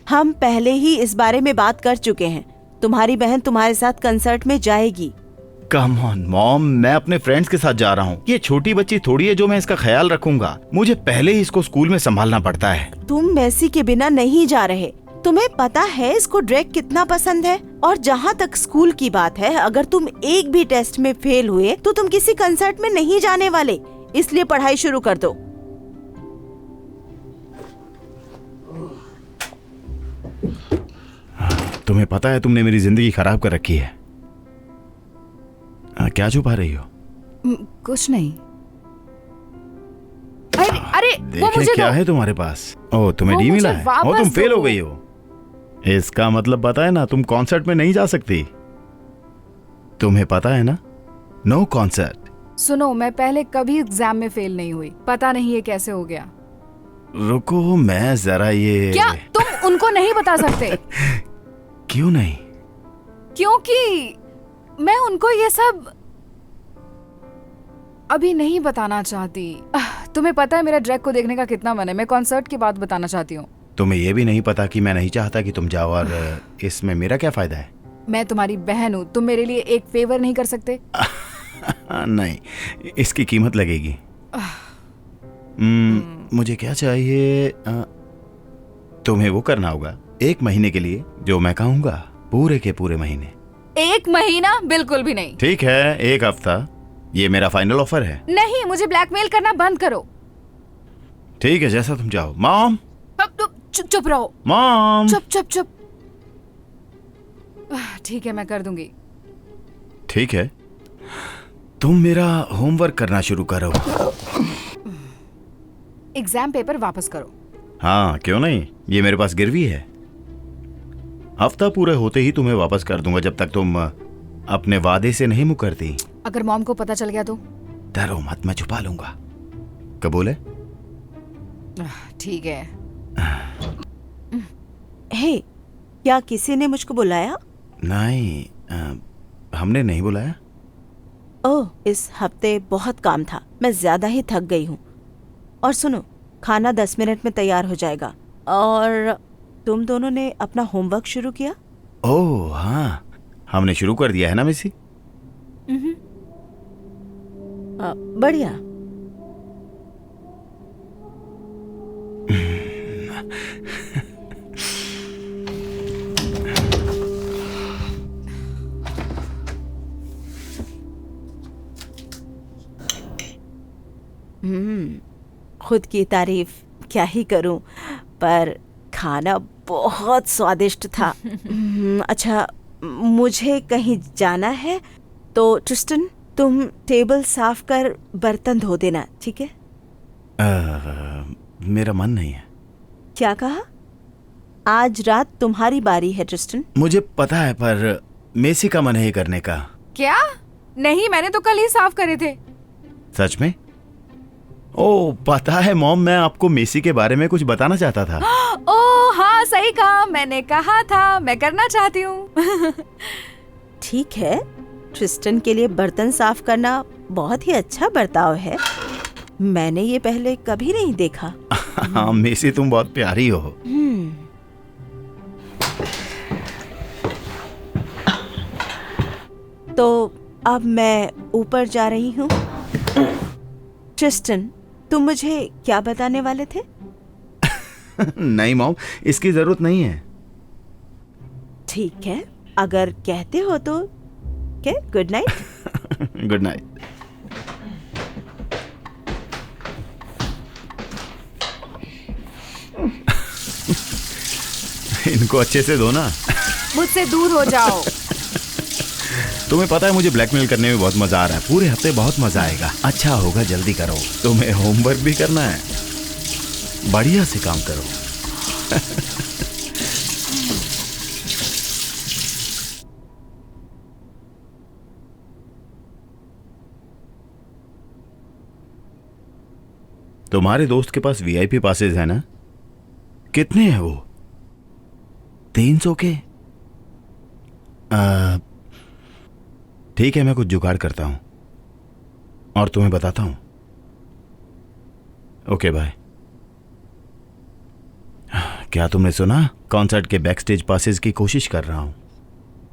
हम पहले ही इस बारे में बात कर चुके हैं। तुम्हारी बहन तुम्हारे साथ कंसर्ट में जाएगी। कम ऑन मॉम, मैं अपने फ्रेंड्स के साथ जा रहा हूँ। ये छोटी बच्ची थोड़ी है जो मैं इसका ख्याल रखूंगा। मुझे पहले ही इसको स्कूल में संभालना पड़ता है। तुम मेसी के बिना नहीं जा रहे। तुम्हें पता है इसको ड्रेक कितना पसंद है। और जहाँ तक स्कूल की बात है, अगर तुम एक भी टेस्ट में फेल हुए तो तुम किसी कंसर्ट में नहीं जाने वाले। इसलिए पढ़ाई शुरू कर दो। तुम्हें पता है तुमने मेरी जिंदगी खराब कर रखी है। क्या छुपा रही हो? कुछ नहीं। अरे वो मुझे क्या है तुम्हारे पास? ओह, तुम्हें डी मिला है। ओ, तुम फेल हो गई हो। इसका मतलब पता है ना, तुम कॉन्सर्ट में नहीं जा सकती। तुम्हें पता है ना, नो कॉन्सर्ट। सुनो, मैं पहले कभी एग्जाम में फेल नहीं हुई। पता नहीं ये कैसे हो गया। रुको, मैं जरा ये। क्या तुम उनको नहीं बता सकते? क्यों नहीं? क्योंकि मैं उनको ये सब अभी नहीं बताना चाहती। तुम्हें पता है मेरा ड्रैग को देखने का कितना मन है। मैं कॉन्सर्ट की बात बताना चाहती हूँ। तुम्हें ये भी नहीं पता कि मैं नहीं चाहता कि तुम जाओ, और इसमें मेरा क्या फायदा है? मैं तुम्हारी बहन हूँ। तुम मेरे लिए एक फेवर नहीं कर सकते? नहीं, इसकी कीमत लगेगी। मुझे क्या चाहिए? तुम्हें वो करना होगा 1 महीने के लिए जो मैं कहूँगा, पूरे के पूरे महीने। 1 महीना? बिल्कुल भी नहीं। ठीक है, 1 हफ्ता। ये मेरा फाइनल ऑफर है। नहीं, मुझे ब्लैकमेल करना बंद करो। ठीक है, जैसा तुम चाहो। मॉम, चुप रहो। मॉम, चुप। ठीक है, मैं कर दूंगी। ठीक है, तुम मेरा होमवर्क करना शुरू करो। एग्जाम पेपर वापस करो। हाँ, क्यों नहीं, ये मेरे पास गिरवी है। हफ्ता पूरे होते ही तुम्हें वापस कर दूंगा, जब तक तुम अपने वादे से नहीं मुकरती। अगर मॉम को पता चल गया तो? डरो मत, मैं छुपा लूंगा। कबूल है? ठीक है। हे, क्या किसी ने मुझको बुलाया? नहीं, हमने नहीं बुलाया। ओह, इस हफ्ते बहुत काम था। मैं ज्यादा ही थक गई हूँ। और सुनो, खाना 10 मिनट में तैयार हो जाएगा। और तुम दोनों ने अपना होमवर्क शुरू किया? ओह हाँ, हमने शुरू कर दिया है ना मिसी। बढ़िया। खुद की तारीफ क्या ही करूं, पर खाना बहुत स्वादिष्ट था। अच्छा, मुझे कहीं जाना है, तो ट्रिस्टन तुम टेबल साफ कर बर्तन धो देना, ठीक है? मेरा मन नहीं है। क्या कहा? आज रात तुम्हारी बारी है ट्रिस्टन। मुझे पता है, पर मेसी का मन है करने का। क्या? नहीं, मैंने तो कल ही साफ करे थे। सच में? ओह, पता है मॉम, मैं आपको मेसी के बारे में कुछ बताना चाहता था। ओह हाँ, सही कहा। मैंने कहा था मैं करना चाहती हूँ। ठीक है, ट्रिस्टन के लिए बर्तन साफ करना बहुत ही अच्छा बर्ताव है। मैंने ये पहले कभी नहीं देखा। हाँ मेसी, तुम बहुत प्यारी हो। तो अब मैं ऊपर जा रही हूँ। ट्रिस्टन, तुम मुझे क्या बताने वाले थे? नहीं मॉम, इसकी जरूरत नहीं है। ठीक है, अगर कहते हो तो। क्या? Good night. Good night. इनको अच्छे से धो ना। मुझसे दूर हो जाओ। तुम्हें पता है मुझे ब्लैकमेल करने में बहुत मजा आ रहा है। पूरे हफ्ते बहुत मजा आएगा। अच्छा होगा, जल्दी करो। तुम्हें होमवर्क भी करना है, बढ़िया से काम करो। तुम्हारे दोस्त के पास वीआईपी पासेस है ना? कितने हैं वो? 300 के? ठीक है, मैं कुछ जुगाड़ करता हूं और तुम्हें बताता हूं। Okay bye. क्या तुमने सुना? कॉन्सर्ट के बैक स्टेज पासेस की कोशिश कर रहा हूँ।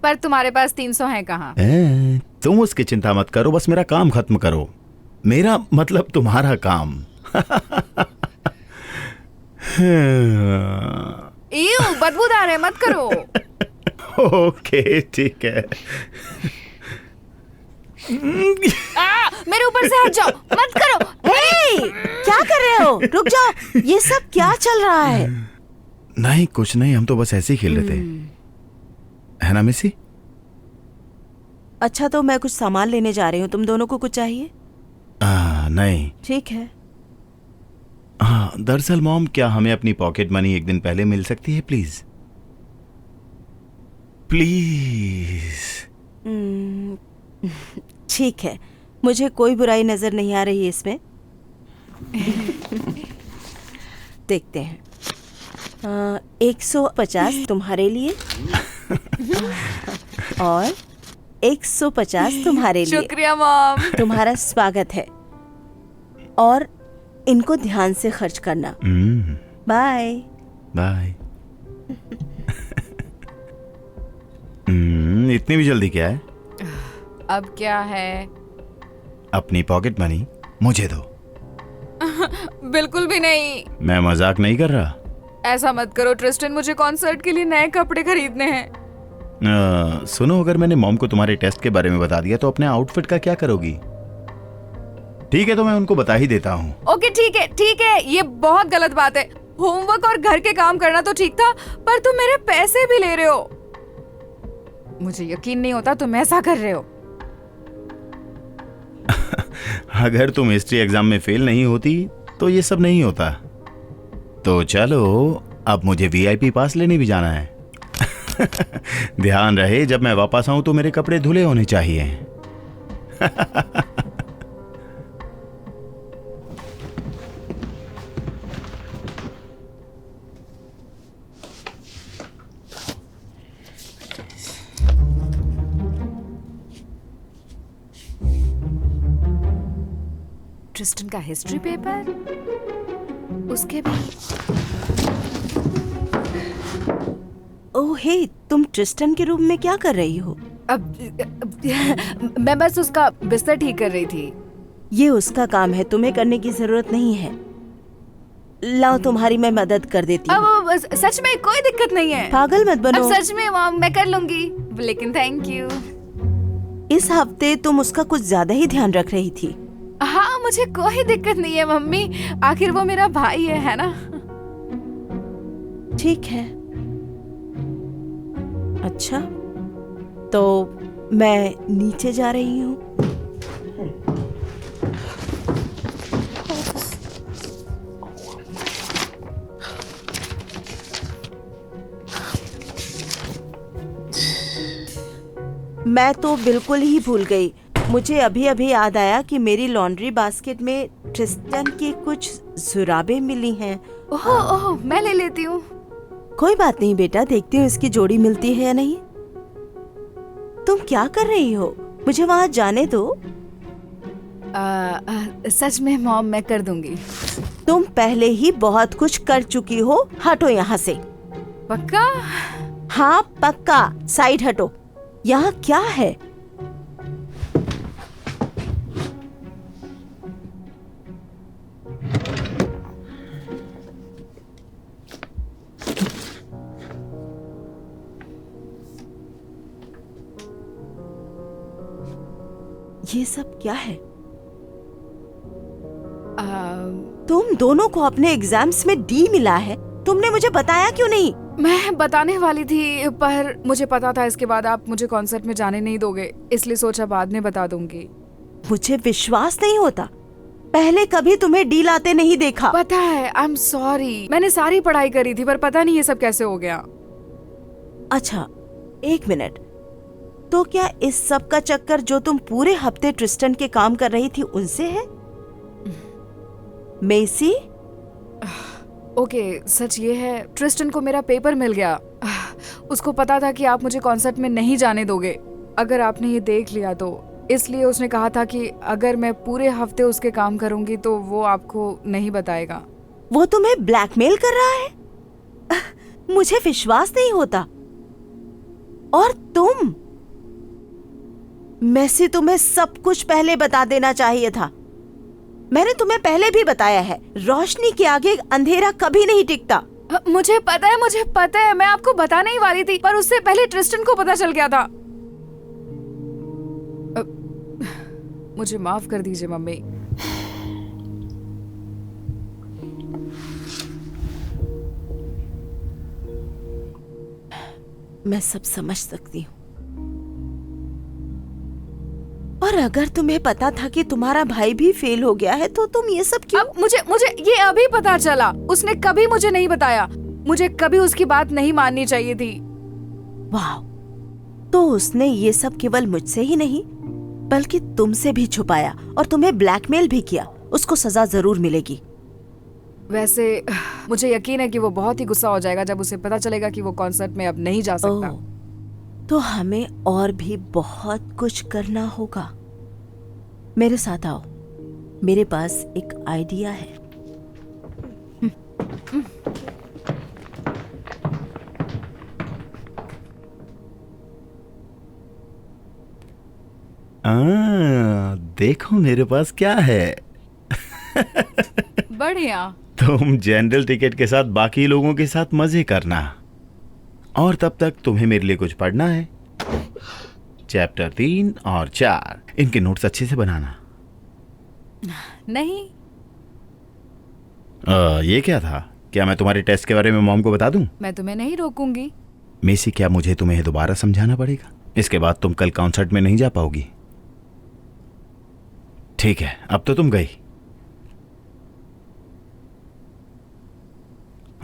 पर तुम्हारे पास 300 है कहाँ? तुम उसकी चिंता मत करो, बस मेरा काम खत्म करो। मेरा मतलब तुम्हारा काम। बदबूदार है, मत करो। ओके ठीक है। मेरे ऊपर से हट जाओ, मत करो। क्या कर रहे हो? रुक जाओ, ये सब क्या चल रहा है? नहीं कुछ नहीं, हम तो बस ऐसे ही खेल रहे थे, है ना मिसी? अच्छा तो मैं कुछ सामान लेने जा रही हूँ, तुम दोनों को कुछ चाहिए? नहीं। ठीक है। हाँ दरअसल मॉम, क्या हमें अपनी पॉकेट मनी एक दिन पहले मिल सकती है प्लीज? प्लीज। ठीक है, मुझे कोई बुराई नजर नहीं आ रही है इसमें। देखते हैं। 150 तुम्हारे लिए और 150 तुम्हारे लिए। शुक्रिया मॉम। तुम्हारा स्वागत है, और इनको ध्यान से खर्च करना। Bye bye. इतनी भी जल्दी क्या है? अब क्या है? अपनी पॉकेट मनी मुझे दो। बिल्कुल भी नहीं। मैं मजाक नहीं कर रहा। ऐसा मत करो ट्रिस्टन, मुझे कॉन्सर्ट के लिए नए कपड़े खरीदने हैं। सुनो, अगर मैंने मॉम को तुम्हारे टेस्ट के बारे में बता दिया तो अपने आउटफिट का क्या करोगी? ठीक है तो मैं उनको बता ही देता हूँ। ओके ठीक है ठीक है, ये बहुत गलत बात है। होमवर्क और घर के काम करना तो ठीक था, पर तुम मेरे पैसे भी ले रहे हो। मुझे यकीन नहीं होता तुम ऐसा कर रहे हो। अगर तुम हिस्ट्री एग्जाम में फेल नहीं होती तो ये सब नहीं होता। तो चलो, अब मुझे वीआईपी पास लेने भी जाना है। ध्यान रहे जब मैं वापस आऊं तो मेरे कपड़े धुले होने चाहिए। ट्रिस्टन का हिस्ट्री पेपर, उसके भी। ओह हे, तुम ट्रिस्टन के रूम में क्या कर रही हो? मैं बस उसका बिस्तर ठीक कर रही थी। ये उसका काम है, तुम्हें करने की जरूरत नहीं है। लाओ तुम्हारी मैं मदद कर देती हूँ। अब सच में कोई दिक्कत नहीं है। पागल मत बनो। अब सच में मॉम, मैं कर लूंगी, लेकिन थैंक यू। इस हफ्ते तुम उसका कुछ ज्यादा ही ध्यान रख रही थी। हाँ मुझे कोई दिक्कत नहीं है मम्मी, आखिर वो मेरा भाई है ना? ठीक है। अच्छा तो मैं नीचे जा रही हूँ। मैं तो बिल्कुल ही भूल गई। मुझे अभी अभी याद आया कि मेरी लॉन्ड्री बास्केट में ट्रिस्टन की कुछ जुराबें मिली हैं। ओह ओह, मैं ले लेती हूँ। कोई बात नहीं बेटा, देखती हूँ इसकी जोड़ी मिलती है या नहीं। तुम क्या कर रही हो? मुझे वहाँ जाने दो। सच में मॉम, मैं कर दूंगी। तुम पहले ही बहुत कुछ कर चुकी हो, हटो यहाँ से। पक्का? हाँ पक्का, साइड हटो। यहाँ क्या है? ये सब क्या है? तुम दोनों को अपने एग्जाम्स में डी मिला है, तुमने मुझे बताया क्यों नहीं? मैं बताने वाली थी, पर मुझे पता था इसके बाद आप मुझे कॉन्सर्ट में जाने नहीं दोगे, इसलिए सोचा बाद में बता दूंगी। मुझे विश्वास नहीं होता, पहले कभी तुम्हें डी लाते नहीं देखा। पता है, आई एम सॉरी। मैंने सारी पढ़ाई करी थी, पर पता नहीं ये सब कैसे हो गया। अच्छा एक मिनट, तो क्या इस सब का चक्कर जो तुम पूरे हफ्ते ट्रिस्टन के काम कर रही थी उनसे है? मेसी? ओके, सच ये है, ट्रिस्टन को मेरा पेपर मिल गया। उसको पता था कि आप मुझे कॉन्सर्ट में नहीं जाने दोगे अगर आपने ये देख लिया तो, इसलिए उसने कहा था कि अगर मैं पूरे हफ्ते उसके काम करूंगी तो वो आपको नहीं बताएगा। वो तुम्हें ब्लैकमेल कर रहा है? मुझे विश्वास नहीं होता। और तुम, मैसी, तुम्हें सब कुछ पहले बता देना चाहिए था। मैंने तुम्हें पहले भी बताया है, रोशनी के आगे अंधेरा कभी नहीं टिकता। मुझे पता है, मैं आपको बताने ही वाली थी, पर उससे पहले ट्रिस्टन को पता चल गया था। मुझे माफ कर दीजिए मम्मी। मैं सब समझ सकती हूँ। और अगर तुम्हें पता था कि तुम्हारा भाई भी फेल हो गया है तो तुम ये सब क्यों? अब मुझे ये अभी पता चला। उसने कभी मुझे नहीं बताया। मुझे कभी उसकी बात नहीं माननी चाहिए थी। वाह, तो उसने ये सब केवल मुझसे ही नहीं बल्कि तुमसे भी छुपाया और तुम्हें ब्लैकमेल भी किया। उसको सजा जरूर मिलेगी। वैसे मुझे यकीन है कि वो बहुत ही गुस्सा हो जाएगा जब उसे पता चलेगा कि वो कॉन्सर्ट में अब नहीं जा सकता। तो हमें और भी बहुत कुछ करना होगा। मेरे साथ आओ, मेरे पास एक आइडिया है। देखो मेरे पास क्या है। बढ़िया। तुम जनरल टिकट के साथ बाकी लोगों के साथ मजे करना, और तब तक तुम्हें मेरे लिए कुछ पढ़ना है। चैप्टर 3 और 4, इनके नोट्स अच्छे से बनाना। नहीं। ये क्या था? क्या मैं तुम्हारे टेस्ट के बारे में मॉम को बता दूं? मैं तुम्हें नहीं रोकूंगी। मेसी, क्या मुझे तुम्हें दोबारा समझाना पड़ेगा? इसके बाद तुम कल कॉन्सर्ट में नहीं जा पाओगी। ठीक है, अब तो तुम गई।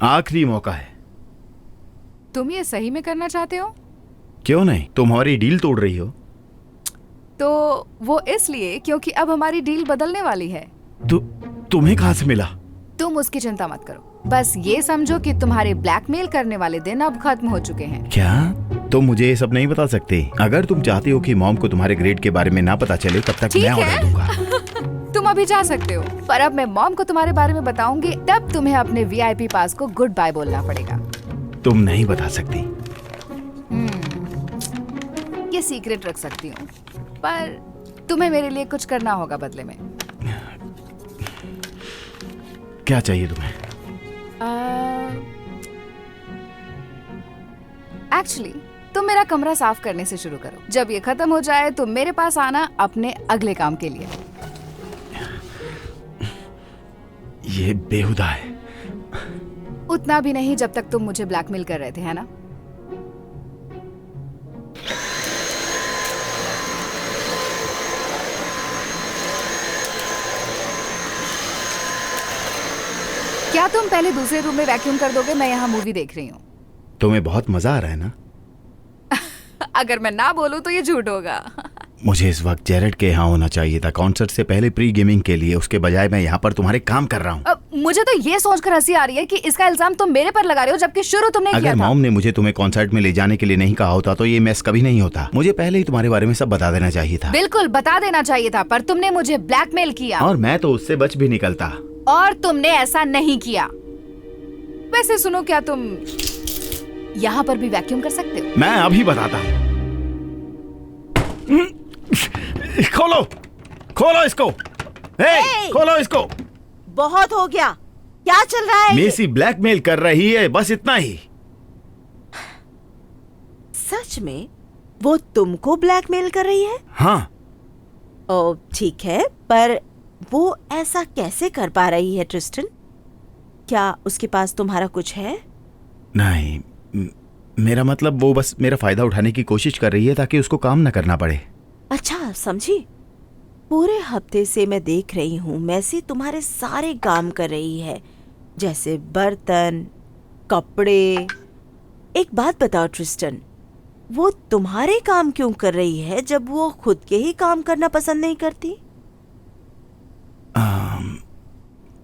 आखिरी मौका है। तुम ये सही में करना चाहते हो? क्यों नहीं, तुम हमारी डील तोड़ रही हो। तो वो इसलिए क्योंकि अब हमारी डील बदलने वाली है। तुम्हें कहां से मिला? तुम उसकी चिंता मत करो, बस ये समझो कि तुम्हारे ब्लैकमेल करने वाले दिन अब खत्म हो चुके हैं। क्या तुम मुझे ये सब नहीं बता सकते? अगर तुम चाहती हो कि मॉम को तुम्हारे ग्रेड के बारे में ना पता चले तब तक मैं ऑर्डर दूंगा। तुम अभी जा सकते हो, पर अब मैं मॉम को तुम्हारे बारे में बताऊंगी, तब तुम्हें अपने वीआईपी पास को गुड बाय बोलना पड़ेगा। तुम नहीं बता सकती। ये सीक्रेट रख सकती हूँ, पर तुम्हें मेरे लिए कुछ करना होगा बदले में। क्या चाहिए तुम्हें? एक्चुअली तुम मेरा कमरा साफ करने से शुरू करो। जब ये खत्म हो जाए तो मेरे पास आना अपने अगले काम के लिए। ये बेहुदा है। उतना भी नहीं जब तक तुम मुझे ब्लैकमेल कर रहे थे, है ना? क्या तुम पहले दूसरे रूम में वैक्यूम कर दोगे? मैं यहाँ मूवी देख रही हूँ। तुम्हें बहुत मजा आ रहा है ना? अगर मैं ना बोलूं तो ये झूठ होगा। मुझे इस वक्त जेरेड के यहाँ होना चाहिए था, कॉन्सर्ट से पहले प्री गेमिंग के लिए। उसके बजाय मैं यहाँ पर तुम्हारे काम कर रहा हूँ। मुझे तो ये सोचकर हंसी आ रही है कि इसका इल्जाम तुम मेरे पर लगा रहे हो, जबकि शुरू तुमने किया था। अगर मॉम ने मुझे तुम्हें कॉन्सर्ट में ले जाने के लिए नहीं कहा होता तो ये मैस कभी नहीं होता। मुझे पहले ही तुम्हारे बारे में सब बता देना चाहिए था। बिल्कुल बता देना चाहिए था, पर तुमने मुझे ब्लैकमेल किया। और मैं तो उससे बच भी निकलता। और तुमने ऐसा नहीं किया। वैसे सुनो, क्या तुम यहाँ पर भी वैक्यूम कर सकते हो? मैं अभी बताता हूँ। खोलो, खोलो इसको। खोलो इसको। बहुत हो गया। क्या चल रहा है? मेसी ब्लैकमेल कर रही है, बस इतना ही। सच में वो तुमको ब्लैकमेल कर रही है? हाँ। ओ ठीक है, पर वो ऐसा कैसे कर पा रही है ट्रिस्टन? क्या उसके पास तुम्हारा कुछ है? नहीं, मेरा मतलब वो बस मेरा फायदा उठाने की कोशिश कर रही है ताकि उसको काम न करना पड़े। अच्छा, समझी। पूरे हफ्ते से मैं देख रही हूँ मैसी तुम्हारे सारे काम कर रही है, जैसे बर्तन, कपड़े। एक बात बताओ ट्रिस्टन, वो तुम्हारे काम क्यों कर रही है जब वो खुद के ही काम करना पसंद नहीं करती?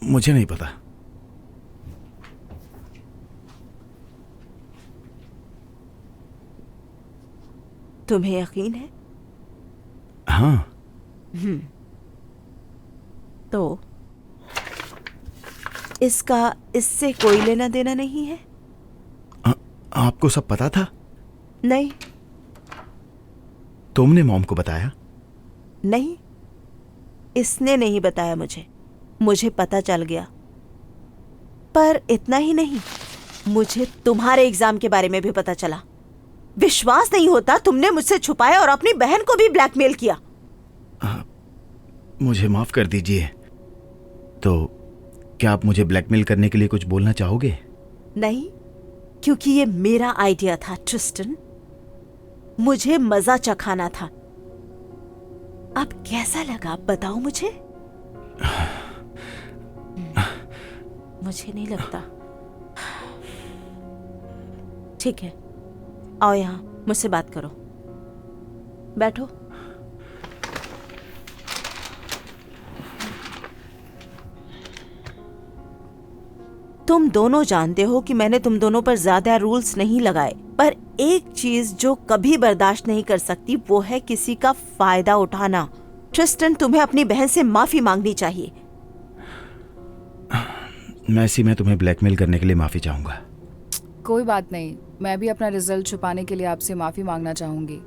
मुझे नहीं पता। तुम्हें यकीन है? हाँ। तो इसका इससे कोई लेना देना नहीं है? आपको सब पता था? नहीं तुमने मॉम को बताया? नहीं, इसने नहीं बताया मुझे पता चल गया। पर इतना ही नहीं, मुझे तुम्हारे एग्जाम के बारे में भी पता चला। विश्वास नहीं होता, तुमने मुझसे छुपाया और अपनी बहन को भी ब्लैकमेल किया। मुझे माफ कर दीजिए। तो क्या आप मुझे ब्लैकमेल करने के लिए कुछ बोलना चाहोगे? नहीं, क्योंकि ये मेरा आइडिया था ट्रिस्टन। मुझे मजा चखाना था। अब कैसा लगा बताओ मुझे? मुझे नहीं लगता। ठीक है, आओ यहाँ, मुझसे बात करो। बैठो। तुम दोनों जानते हो कि मैंने तुम दोनों पर ज्यादा रूल्स नहीं लगाए, पर एक चीज जो कभी बर्दाश्त नहीं कर सकती वो है किसी का फायदा उठाना। ट्रिस्टन, तुम्हें अपनी बहन से माफी मांगनी चाहिए। मैसी, मैं तुम्हें ब्लैकमेल करने के लिए माफी चाहूंगा। कोई बात नहीं, मैं भी अपना रिजल्ट छुपाने के लिए आपसे माफी मांगना चाहूंगी।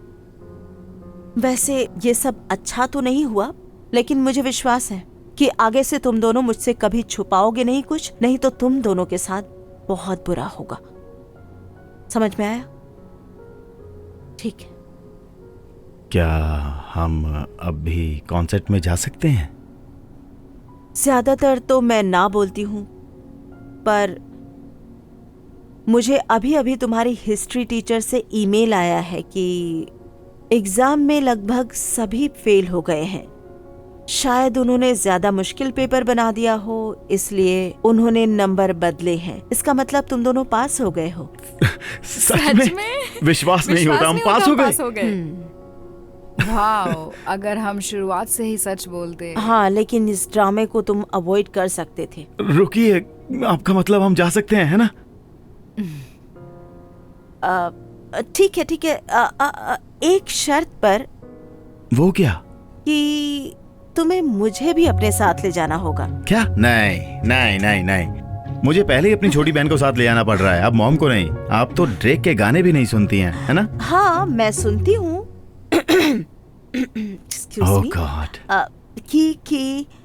वैसे ये सब अच्छा तो नहीं हुआ, लेकिन मुझे विश्वास है कि आगे से तुम दोनों मुझसे कभी छुपाओगे नहीं कुछ, नहीं तो तुम दोनों के साथ बहुत बुरा होगा। समझ में आया? ठीक है। क्या हम अब भी कॉन्सर्ट में जा सकते हैं? ज्यादातर तो मैं ना बोलती हूँ, पर मुझे अभी अभी तुम्हारी हिस्ट्री टीचर से ईमेल आया है कि एग्जाम में लगभग सभी फेल हो गए हैं। शायद उन्होंने ज्यादा मुश्किल पेपर बना दिया हो, इसलिए उन्होंने नंबर बदले हैं। इसका मतलब तुम दोनों पास हो गए हो। सच में? विश्वास नहीं होता, हम पास हो गए। वाओ, अगर हम शुरुआत से ही सच बोलते। हाँ, लेकिन इस ड्रामे को तुम अवॉइड कर सकते थे। रुकिए, आपका मतलब हम जा सकते हैं, है ना? ठीक है, ठीक है। एक शर्त पर। वो क्या? कि तुम्हें मुझे भी अपने साथ ले जाना होगा। क्या? नहीं नहीं नहीं नहीं, मुझे पहले ही अपनी छोटी बहन को साथ ले जाना पड़ रहा है, अब मॉम को नहीं। आप तो ड्रेक के गाने भी नहीं सुनती हैं, है ना? हाँ, मैं सुनती हूँ। ओह गॉड।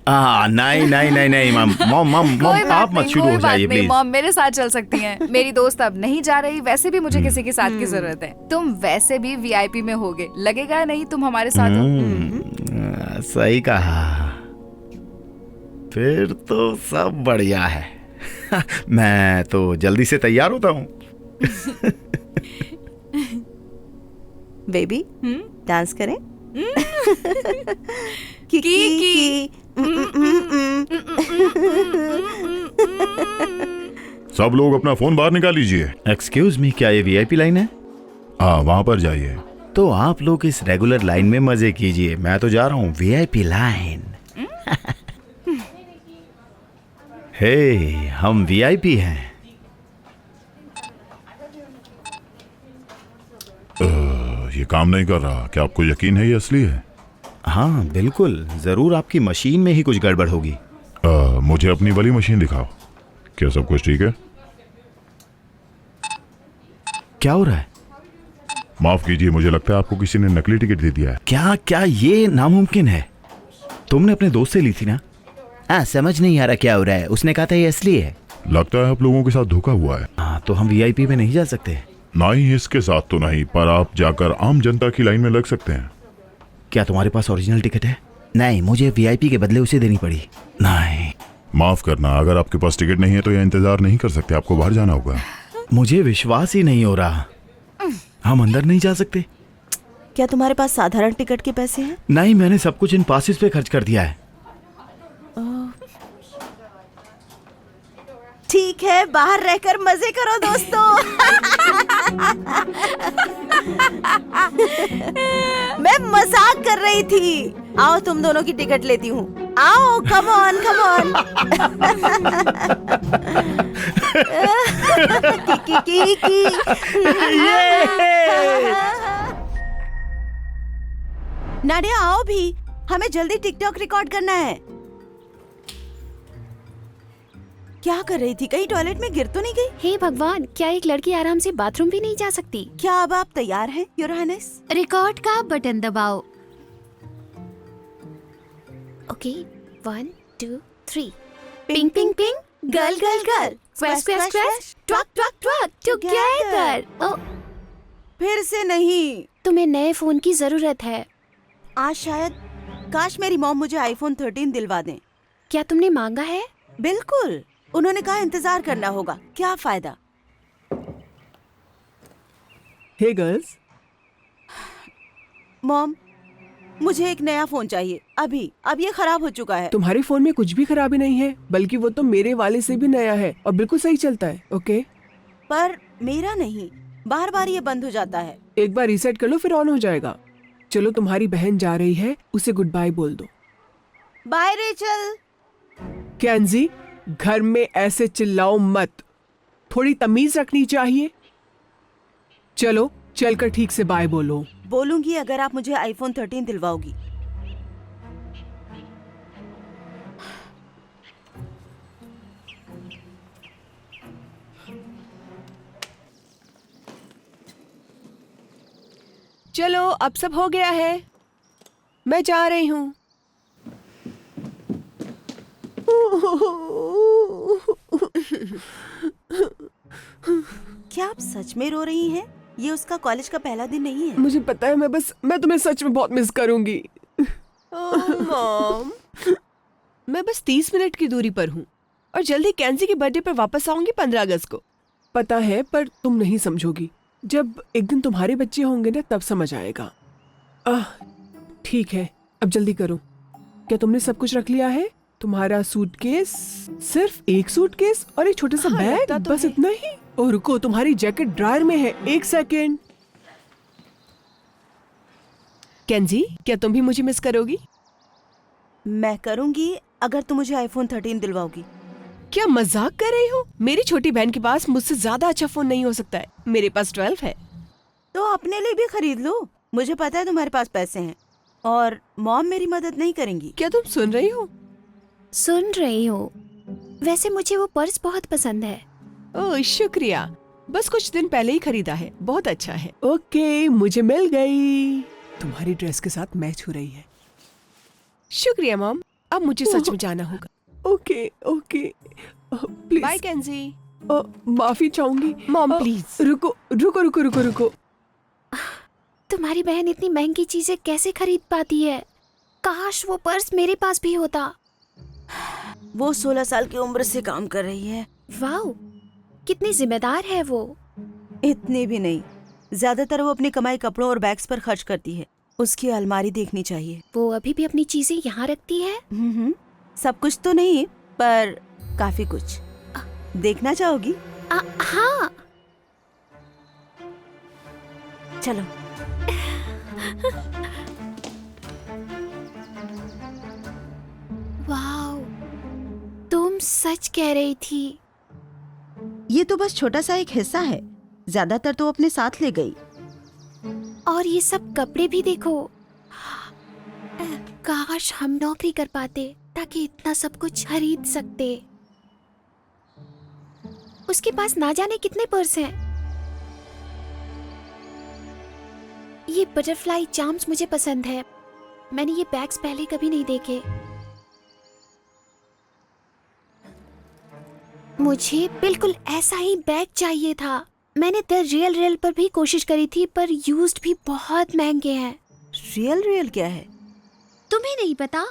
नहीं नहीं नहीं नहीं, मॉम आप मत शुरू हो जाइए प्लीज। मॉम मेरे साथ चल सकती हैं। मेरी दोस्त अब नहीं जा रही, वैसे भी मुझे किसी के साथ की जरूरत है। तुम वैसे भी वीआईपी में होगे, लगेगा नहीं तुम हमारे साथ हो। सही कहा, फिर तो सब बढ़िया है। मैं तो जल्दी से तैयार होता हूँ। बेबी, डांस करें? सब लोग अपना फोन बाहर निकाल लीजिए। एक्सक्यूज मी, क्या ये वीआईपी लाइन है? हाँ, वहां पर जाइए। तो आप लोग इस रेगुलर लाइन में मजे कीजिए, मैं तो जा रहा हूँ वीआईपी लाइन। हे, हम वीआईपी हैं। ये काम नहीं कर रहा, क्या आपको यकीन है ये असली है? हाँ बिल्कुल, जरूर आपकी मशीन में ही कुछ गड़बड़ होगी। मुझे अपनी वाली मशीन दिखाओ। क्या सब कुछ ठीक है? क्या हो रहा है? माफ कीजिए, मुझे लगता है आपको किसी ने नकली टिकट दे दिया है। क्या क्या ये नामुमकिन है? तुमने अपने दोस्त से ली थी ना? हाँ, समझ नहीं आ रहा क्या हो रहा है। उसने कहा था ये असली है। लगता है आप लोगों के साथ धोखा हुआ है। हाँ, तो हम वीआईपी में नहीं जा सकते? नहीं, इसके साथ तो नहीं, पर आप जाकर आम जनता की लाइन में लग सकते हैं। क्या तुम्हारे पास ओरिजिनल टिकट है? नहीं, मुझे वीआईपी के बदले उसे देनी पड़ी। नहीं, माफ करना, अगर आपके पास टिकट नहीं है तो यह इंतजार नहीं कर सकते, आपको बाहर जाना होगा। मुझे विश्वास ही नहीं हो रहा, हम अंदर नहीं जा सकते। क्या तुम्हारे पास साधारण टिकट के पैसे हैं? नहीं, मैंने सब कुछ इन पासेस पे खर्च कर दिया है। ठीक है, बाहर रहकर मजे करो दोस्तों। मैं मजाक कर रही थी। आओ, तुम दोनों की टिकट लेती हूँ। आओ, कम ऑन कम ऑन। की। नाडिया, आओ भी, हमें जल्दी टिकटॉक रिकॉर्ड करना है। क्या कर रही थी? कहीं टॉयलेट में गिर तो नहीं गई? हे भगवान, क्या एक लड़की आराम से बाथरूम भी नहीं जा सकती? क्या अब आप तैयार हैं, योर हाइनेस? रिकॉर्ड का बटन दबाओ। Okay, 1 2 3। Ping ping ping, girl girl girl, squash squash squash, twerk twerk twerk, together. Oh, फिर से नहीं। तुम्हें नए फोन की जरूरत है। आज शायद, काश मेरी मॉम मुझे आईफोन 13 दिलवा दें। क्या तुमने मांगा है? बिल्कुल, उन्होंने कहा इंतजार करना होगा। क्या फायदा। हे गर्ल्स, मॉम, मुझे एक नया फोन चाहिए अभी। अब ये खराब हो चुका है। तुम्हारे फोन में कुछ भी खराबी नहीं है, बल्कि वो तो मेरे वाले से भी नया है और बिल्कुल सही चलता है। ओके, पर मेरा नहीं, बार बार ये बंद हो जाता है। एक बार रीसेट कर लो, फिर ऑन हो जाएगा। चलो, तुम्हारी बहन जा रही है, उसे गुड बाय बोल दो। Bye Rachel. कैंजी, घर में ऐसे चिल्लाओ मत, थोड़ी तमीज रखनी चाहिए। चलो, चलकर ठीक से बाय बोलो। बोलूंगी अगर आप मुझे आईफोन 13 दिलवाओगी। चलो, अब सब हो गया है, मैं जा रही हूँ। क्या आप सच में रो रही हैं? ये उसका कॉलेज का पहला दिन नहीं है। मुझे पता है, मैं तुम्हें सच में बहुत मिस करूंगी। मॉम, मैं बस 30 मिनट की दूरी पर हूँ और जल्दी कैंसी के बर्थडे पर वापस आऊंगी 15 अगस्त को। पता है, पर तुम नहीं समझोगी। जब एक दिन तुम्हारे बच्चे होंगे ना, तब समझ आएगा। ठीक है, अब जल्दी करो। क्या तुमने सब कुछ रख लिया है? तुम्हारा सूटकेस, सिर्फ एक सूटकेस और एक छोटा सा बैग, तो बस इतना ही? ओ रुको, तुम्हारी जैकेट ड्रायर में है, एक सेकेंड। केंजी, क्या तुम भी मुझे मिस करोगी? मैं करूंगी अगर तुम मुझे आईफोन 13 दिलवाओगी। क्या मजाक कर रही हो? मेरी छोटी बहन के पास मुझसे ज्यादा अच्छा फोन नहीं हो सकता है। मेरे पास 12 है। तो अपने लिए भी खरीद लो। मुझे पता है तुम्हारे पास पैसे हैं और मॉम मेरी मदद नहीं करेंगी। क्या तुम सुन रही हो? सुन रही हो। वैसे मुझे वो पर्स बहुत पसंद है। ओह शुक्रिया, बस कुछ दिन पहले ही खरीदा है, बहुत अच्छा है। ओके, मुझे मिल गई। तुम्हारी ड्रेस के साथ मैच हो रही है। शुक्रिया मॉम, अब मुझे सच में जाना होगा। Okay okay, please bye Kenji. माफी चाहूंगी मॉम, प्लीज। रुको रुको रुको रुको रुको। तुम्हारी बहन इतनी महंगी चीजें कैसे खरीद पाती है? काश वो पर्स मेरे पास भी होता। वो 16 साल की उम्र से काम कर रही है। वाओ, कितनी जिम्मेदार है वो। इतनी भी नहीं, ज्यादातर वो अपनी कमाई कपड़ों और बैग्स पर खर्च करती है। उसकी अलमारी देखनी चाहिए। वो अभी भी अपनी चीजें यहाँ रखती है? सब कुछ तो नहीं, पर काफी कुछ। देखना चाहोगी? हाँ। चलो। वाओ, तुम सच कह रही थी। ये तो बस छोटा सा एक हिस्सा है, ज्यादातर तो अपने साथ ले गई। और ये सब कपड़े भी देखो। काश हम नौकरी कर पाते ताकि इतना सब कुछ खरीद सकते। उसके पास ना जाने कितने पर्स हैं। ये बटरफ्लाई चार्म्स मुझे पसंद है। मैंने ये बैग्स पहले कभी नहीं देखे। मुझे बिल्कुल ऐसा ही बैग चाहिए था। मैंने द रियल रियल पर भी कोशिश करी थी, पर यूज्ड भी बहुत महंगे हैं। रियल क्या है? तुम्हें नहीं पता?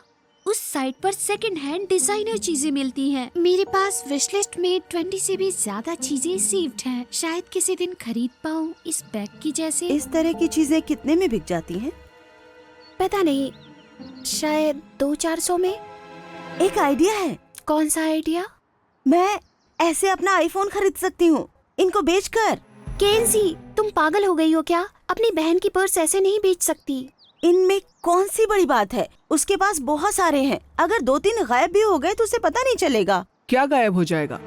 उस साइट पर सेकंड हैंड डिजाइनर चीजें मिलती हैं। मेरे पास विश लिस्ट में 20 से भी ज्यादा चीजें सेव्ड हैं। शायद किसी दिन खरीद पाऊँ इस बैग की जैसे। इस तरह की चीजें कितने में बिक जाती हैं? पता नहीं, शायद 200-400 में। एक आइडिया है। कौन सा आइडिया? मैं ऐसे अपना आईफोन खरीद सकती हूँ इनको बेचकर। केंजी, तुम पागल हो गई हो क्या? अपनी बहन की पर्स ऐसे नहीं बेच सकती। इनमें कौन सी बड़ी बात है? उसके पास बहुत सारे हैं। अगर 2-3 गायब भी हो गए तो उसे पता नहीं चलेगा। क्या गायब हो जाएगा?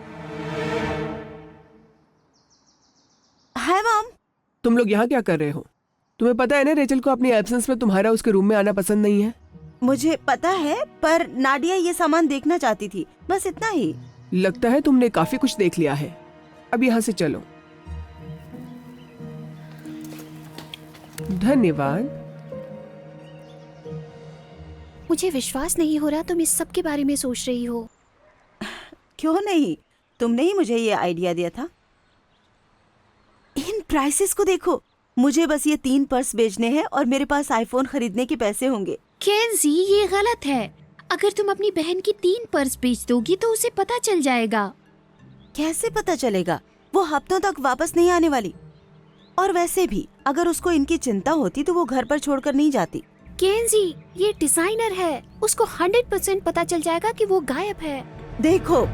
Hi mom. तुम लोग यहाँ क्या कर रहे हो? तुम्हें पता है ना, रेचल को अपनी एब्सेंस में तुम्हारा उसके रूम में आना पसंद नहीं है। मुझे पता है, पर नाडिया ये सामान देखना चाहती थी, बस इतना ही। लगता है तुमने काफी कुछ देख लिया है। अब यहाँ से चलो। धन्यवाद। मुझे विश्वास नहीं हो रहा तुम इस सब के बारे में सोच रही हो। क्यों नहीं, तुमने ही मुझे ये आइडिया दिया था। इन प्राइसेस को देखो, मुझे बस ये 3 पर्स बेचने हैं और मेरे पास आईफोन खरीदने के पैसे होंगे। केंजी, ये गलत है। अगर तुम अपनी बहन की 3 पर्स बेच दोगी तो उसे पता चल जाएगा। कैसे पता चलेगा? वो हफ्तों तक वापस नहीं आने वाली। और वैसे भी अगर उसको इनकी चिंता होती तो वो घर पर छोड़कर नहीं जाती। केंजी, ये डिजाइनर है, उसको 100% पता चल जाएगा कि वो गायब है। देखो,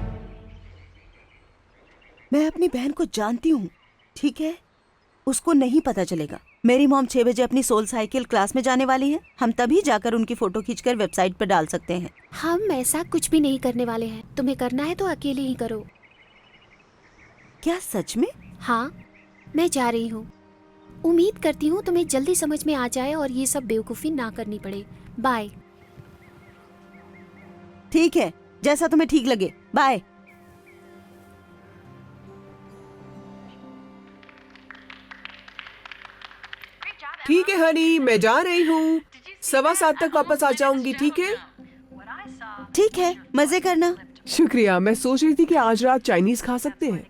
मैं अपनी बहन को जानती हूँ, ठीक है? उसको नहीं पता चलेगा। मेरी मॉम 6 बजे अपनी सोल साइकिल क्लास में जाने वाली है। हम तभी जाकर उनकी फोटो खींचकर वेबसाइट पर डाल सकते हैं। हम ऐसा कुछ भी नहीं करने वाले हैं। तुम्हें करना है तो अकेले ही करो। क्या सच में? हाँ, मैं जा रही हूँ। उम्मीद करती हूँ तुम्हें जल्दी समझ में आ जाए और ये सब बेवकूफ़ी ना करनी पड़े। बाय। ठीक है, जैसा तुम्हें ठीक लगे। बाय। ठीक है हनी, मैं जा रही हूँ। 7:15 तक वापस आ जाऊंगी, ठीक है? ठीक है, मजे करना। शुक्रिया। मैं सोच रही थी कि आज रात चाइनीज खा सकते हैं।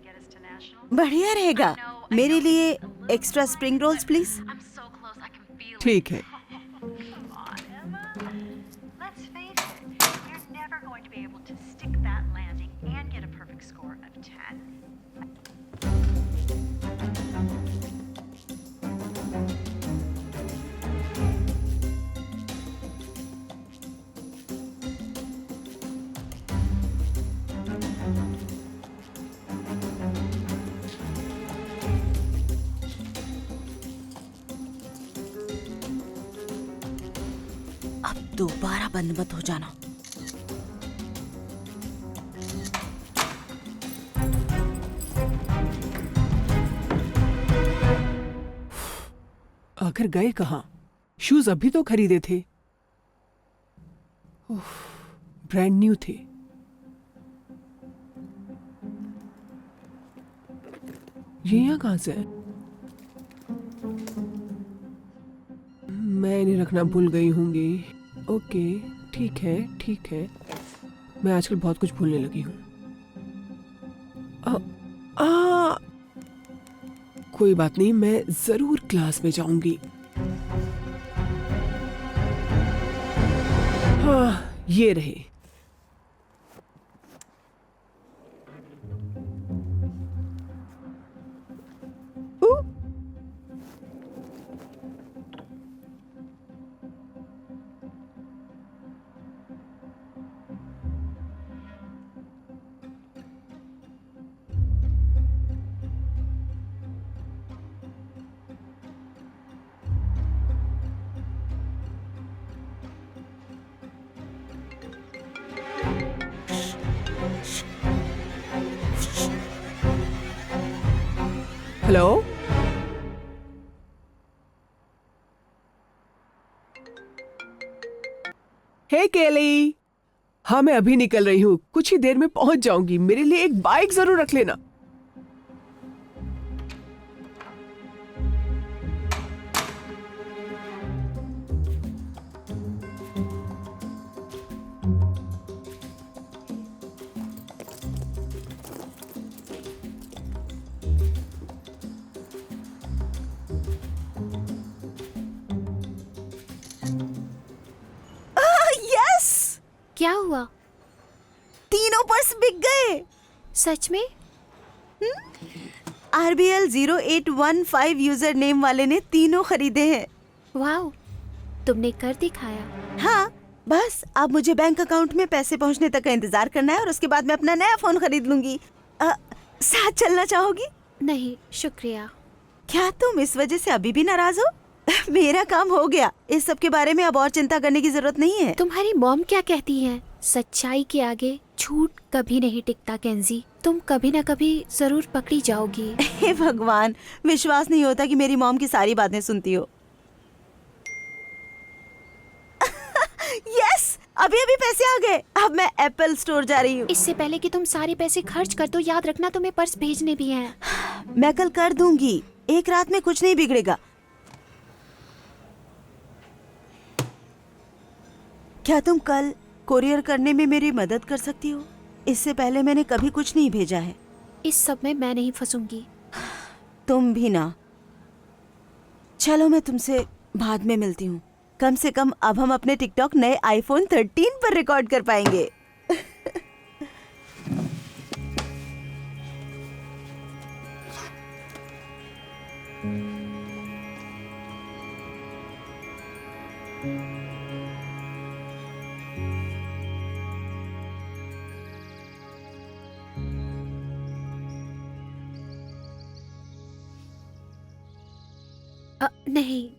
बढ़िया रहेगा। मेरे लिए एक्स्ट्रा स्प्रिंग रोल्स प्लीज। ठीक है। Let's face it, you're never going to be able to stick that landing and get a perfect score of 10. अब दोबारा बंद मत हो जाना। आखिर गए कहाँ? शूज अभी तो खरीदे थे। ब्रांड न्यू थे। ये यहाँ कहाँ से है? मैं इन्हें रखना भूल गई होंगी। ओके, ठीक है, ठीक है। मैं आजकल बहुत कुछ भूलने लगी हूँ। कोई बात नहीं, मैं जरूर क्लास में जाऊंगी। हाँ, ये रहे। हेलो, हे केली। हाँ, मैं अभी निकल रही हूँ, कुछ ही देर में पहुंच जाऊंगी। मेरे लिए एक बाइक जरूर रख लेना। यस, क्या हुआ? तीनों पर्स बिक गए। सच में? RBL 0815 यूजर नेम वाले ने तीनों खरीदे हैं। वाह, तुमने कर दिखाया। हाँ, बस अब मुझे बैंक अकाउंट में पैसे पहुंचने तक का इंतजार करना है और उसके बाद मैं अपना नया फोन खरीद लूंगी। साथ चलना चाहोगी? नहीं, शुक्रिया। क्या तुम इस वजह से अभी भी नाराज हो? मेरा काम हो गया, इस सब के बारे में अब और चिंता करने की जरूरत नहीं है। तुम्हारी मॉम क्या कहती है? सच्चाई के आगे झूठ कभी नहीं टिकता केंजी। तुम कभी ना कभी जरूर पकड़ी जाओगी। हे भगवान, विश्वास नहीं होता कि मेरी मॉम की सारी बातें सुनती हो। यस, अभी अभी पैसे आ गए। अब मैं एप्पल स्टोर जा रही हूँ। इससे पहले कि तुम सारे पैसे खर्च कर दो, याद रखना तुम्हें पर्स भेजने भी हैं। मैं कल कर दूंगी, एक रात में कुछ नहीं बिगड़ेगा। क्या तुम कल कोरियर करने में मेरी मदद कर सकती हो? इससे पहले मैंने कभी कुछ नहीं भेजा है। इस सब में मैं नहीं फंसूंगी। तुम भी ना। चलो मैं तुमसे बाद में मिलती हूँ। कम से कम अब हम अपने टिकटॉक नए आईफोन 13 पर रिकॉर्ड कर पाएंगे। नहीं,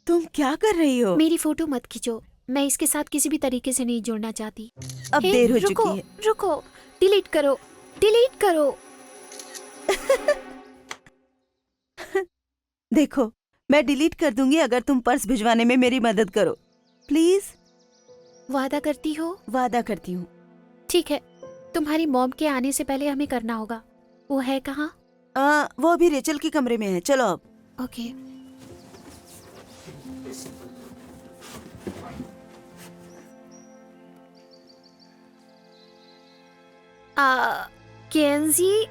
तुम क्या कर रही हो? मेरी फोटो मत खींचो। मैं इसके साथ किसी भी तरीके से नहीं जुड़ना चाहती। अब हे, देर हो रुको, चुकी है। रुको, डिलीट करो, डिलीट करो। देखो, मैं डिलीट कर दूंगी अगर तुम पर्स भिजवाने में मेरी मदद करो। प्लीज। वादा करती हो? वादा करती हूँ। ठीक है, तुम्हारी मॉम के आने से पहले हमें करना होगा। वो है कहाँ? वो अभी रेचल के कमरे में है। चलो अब। ओके। केंजी,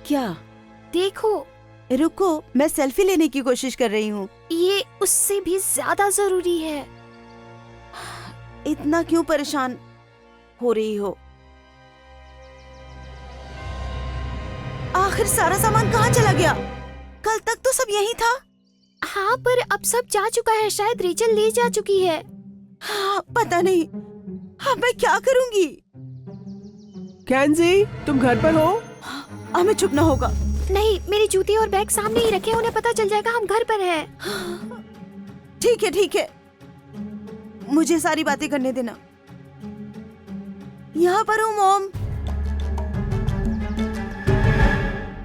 क्या? देखो, रुको, मैं सेल्फी लेने की कोशिश कर रही हूँ। ये उससे भी ज्यादा जरूरी है। इतना क्यों परेशान हो रही हो? आखिर सारा सामान कहाँ चला गया? कल तक तो सब यही था। हाँ, पर अब सब जा चुका है। शायद रेचल ले जा चुकी है। हाँ, पता नहीं। अब मैं क्या करूँगी? कैंजी, तुम घर पर हो? हमें छुपना होगा। नहीं, मेरे जूते और बैग सामने ही रखे, उन्हें पता चल जाएगा हम घर पर हैं। ठीक है, ठीक है। मुझे सारी बातें करने देना। यहाँ पर हूँ मॉम।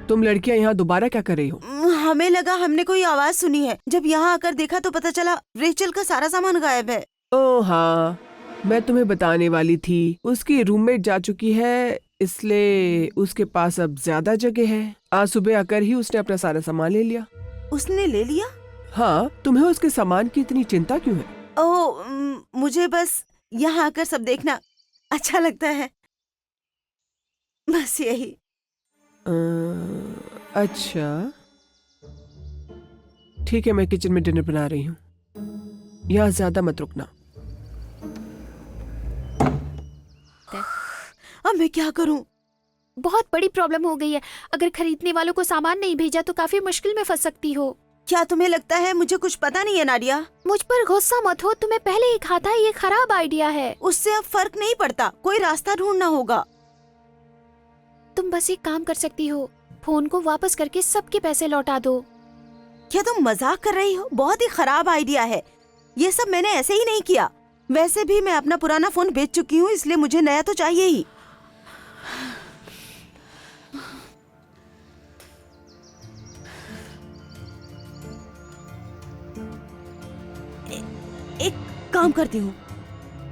तुम लड़कियां यहाँ दोबारा क्या कर रही हो? हमें लगा हमने कोई आवाज सुनी है। जब यहाँ आकर देखा तो पता चला रेचल का सारा सामान गायब है। ओ हाँ, मैं तुम्हें बताने वाली थी। उसकी रूममेट जा चुकी है, इसलिए उसके पास अब ज्यादा जगह है। आज सुबह आकर ही उसने अपना सारा सामान ले लिया। उसने ले लिया? हाँ, तुम्हें उसके सामान की इतनी चिंता क्यों है? मुझे बस यहाँ आकर सब देखना अच्छा लगता है, बस यही। अच्छा, ठीक है, मैं किचन में डिनर बना रही हूँ। यहाँ ज्यादा मत रुकना। अब मैं क्या करूँ? बहुत बड़ी प्रॉब्लम हो गई है। अगर खरीदने वालों को सामान नहीं भेजा तो काफी मुश्किल में फंस सकती हो। क्या तुम्हें लगता है मुझे कुछ पता नहीं है नाडिया? मुझ पर गुस्सा मत हो, तुम्हें पहले ही कहा था ये खराब आइडिया है। उससे अब फर्क नहीं पड़ता, कोई रास्ता ढूंढना होगा। तुम बस एक काम कर सकती हो, फोन को वापस करके सबके पैसे लौटा दो। क्या तुम मजाक कर रही हो? बहुत ही खराब आइडिया है। ये सब मैंने ऐसे ही नहीं किया। वैसे भी मैं अपना पुराना फोन बेच चुकी हूँ, इसलिए मुझे नया तो चाहिए ही। एक काम करती हूँ,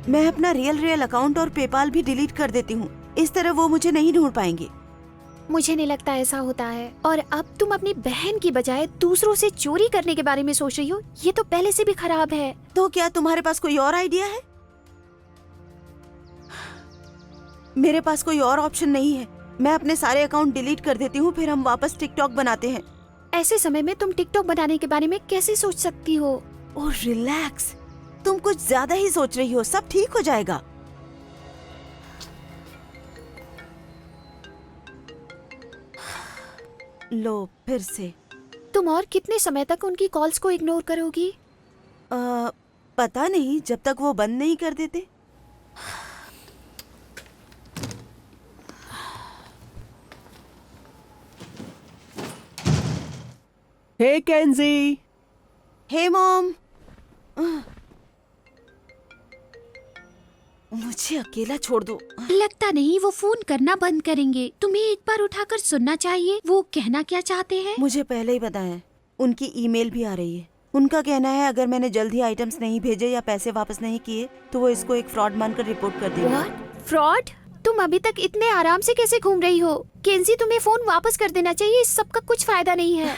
मैं अपना रियल अकाउंट और पेपाल भी डिलीट कर देती हूँ। इस तरह वो मुझे नहीं ढूंढ पाएंगे। मुझे नहीं लगता ऐसा होता है। और अब तुम अपनी बहन की बजाय दूसरों से चोरी करने के बारे में सोच रही हो, ये तो पहले से भी खराब है। तो क्या तुम्हारे पास कोई और आइडिया है? मेरे पास कोई और ऑप्शन नहीं है। मैं अपने सारे अकाउंट डिलीट कर देती हूँ, फिर हम वापस टिकटॉक बनाते हैं। ऐसे समय में तुम टिकटॉक बनाने के बारे में कैसे सोच सकती हो? ओह रिलैक्स, तुम कुछ ज्यादा ही सोच रही हो। सब ठीक हो जाएगा। लो फिर से। तुम और कितने समय तक उनकी कॉल्स को इग्नोर करोगी? पता नहीं, जब तक वो बंद नहीं कर देते। हे केंजी। हे मॉम। मुझे अकेला छोड़ दो। लगता नहीं वो फोन करना बंद करेंगे। तुम्हें एक बार उठाकर सुनना चाहिए वो कहना क्या चाहते हैं। मुझे पहले ही पता है। उनकी ईमेल भी आ रही है। उनका कहना है अगर मैंने जल्द ही आइटम्स नहीं भेजे या पैसे वापस नहीं किए तो वो इसको एक फ्रॉड मानकर रिपोर्ट कर देंगे। व्हाट? फ्रॉड? तुम अभी तक इतने आराम से कैसे घूम रही हो? केंजी, तुम्हें फोन वापस कर देना चाहिए, इस सब का कुछ फायदा नहीं है।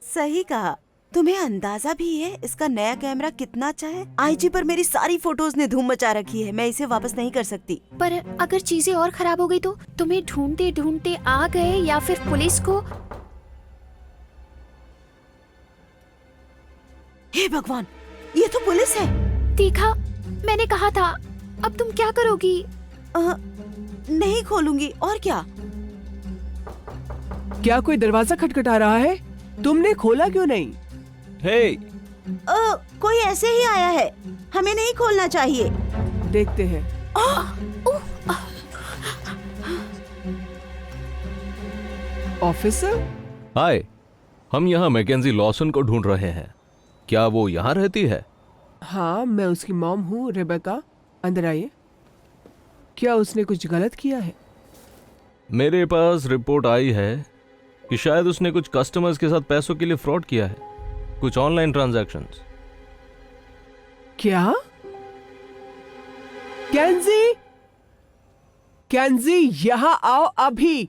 सही कहा। तुम्हें अंदाजा भी है इसका नया कैमरा कितना अच्छा है? आईजी पर मेरी सारी फोटोज ने धूम मचा रखी है, मैं इसे वापस नहीं कर सकती। पर अगर चीजें और खराब हो गई तो? तुम्हें ढूंढते ढूंढते आ गए या फिर पुलिस को? हे भगवान, ये तो पुलिस है। देखा, मैंने कहा था। अब तुम क्या करोगी? नहीं खोलूंगी, और क्या? क्या कोई दरवाजा खटखटा रहा है? तुमने खोला क्यों नहीं? हे, कोई ऐसे ही आया है, हमें नहीं खोलना चाहिए। देखते हैं। ऑफिसर, हाय। हम यहाँ मैकेंजी लॉसन को ढूंढ रहे हैं। क्या वो यहाँ रहती है? हाँ, मैं उसकी मॉम हूँ, रेबेका। अंदर आइए। क्या उसने कुछ गलत किया है? मेरे पास रिपोर्ट आई है कि शायद उसने कुछ कस्टमर्स के साथ पैसों के लिए फ्रॉड किया है, कुछ ऑनलाइन ट्रांजैक्शंस। क्या? केंजी, केंजी, यहाँ आओ अभी।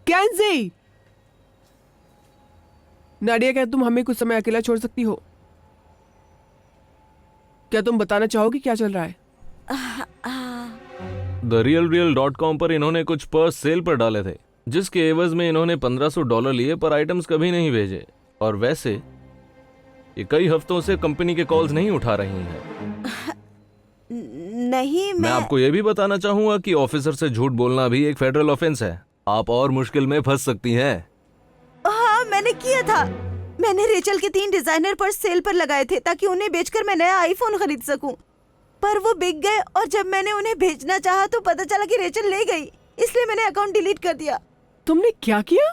केंजी! नाडिया, क्या तुम हमें कुछ समय अकेला छोड़ सकती हो? क्या तुम बताना चाहोगी क्या चल रहा है? TheRealReal.com पर इन्होंने कुछ पर्स सेल पर डाले थे, जिसके एवज में इन्होंने $1500 लिए, पर आइटम्स कभी नहीं भेजे। और वैसे ये कई हफ्तों से कंपनी के कॉल्स नहीं उठा रही हैं। नहीं, मैं आपको ये भी बताना चाहूंगा कि ऑफिसर से झूठ बोलना भी एक फेडरल ऑफेंस है। आप और मुश्किल में फंस सकती हैं। हाँ, मैंने किया था। मैंने रेचल के 3 डिजाइनर पर्स सेल पर लगाए थे ताकि उन्हें बेचकर मैं नया आईफोन खरीद सकूं। पर वो बिक गए और जब मैंने उन्हें भेजना चाहा तो पता चला कि रेचल ले गई, इसलिए मैंने अकाउंट डिलीट कर दिया। तुमने क्या किया?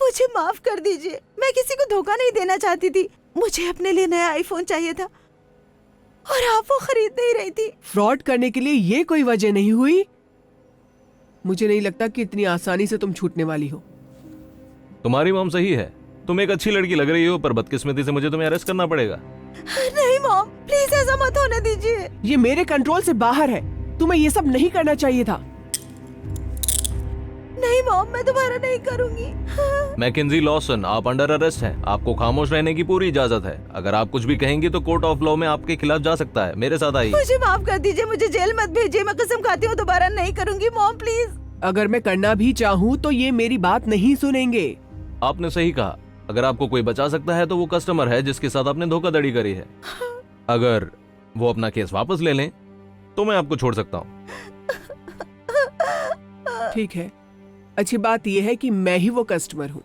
मुझे माफ कर दीजिए, मैं किसी को धोखा नहीं देना चाहती थी। मुझे अपने लिए नया आईफोन चाहिए था और आप वो खरीद नहीं रही थी। फ्रॉड करने के लिए ये कोई वजह नहीं हुई। मुझे नहीं लगता कि इतनी आसानी से तुम छूटने वाली हो। तुम्हारी मॉम सही है, तुम एक अच्छी लड़की लग रही हो, पर बदकिस्मती से मुझे तुम्हें अरेस्ट करना पड़ेगा। नहीं मॉम, प्लीज ऐसा मत होने दीजिए। ये मेरे कंट्रोल से बाहर है। तुम्हें ये सब नहीं करना चाहिए था। नहीं मॉम, मैं दोबारा नहीं करूंगी। मैकेंजी लॉसन, आप अंडर अरेस्ट हैं। आपको खामोश रहने की पूरी इजाजत है। अगर आप कुछ भी कहेंगी तो कोर्ट ऑफ लॉ में आपके खिलाफ जा सकता है। मेरे साथ आइए। मुझे माफ कर दीजिए, मुझे जेल मत भेजिए। मैं कसम खाती हूँ दोबारा नहीं करूंगी मॉम, प्लीज। अगर मैं करना भी चाहूँ तो ये मेरी बात नहीं सुनेंगे। आपने सही कहा। अगर आपको कोई बचा सकता है तो वो कस्टमर है जिसके साथ आपने धोखाधड़ी करी है। अगर वो अपना केस वापस ले लें तो मैं आपको छोड़ सकता हूँ। ठीक है, अच्छी बात यह है कि मैं ही वो कस्टमर हूँ।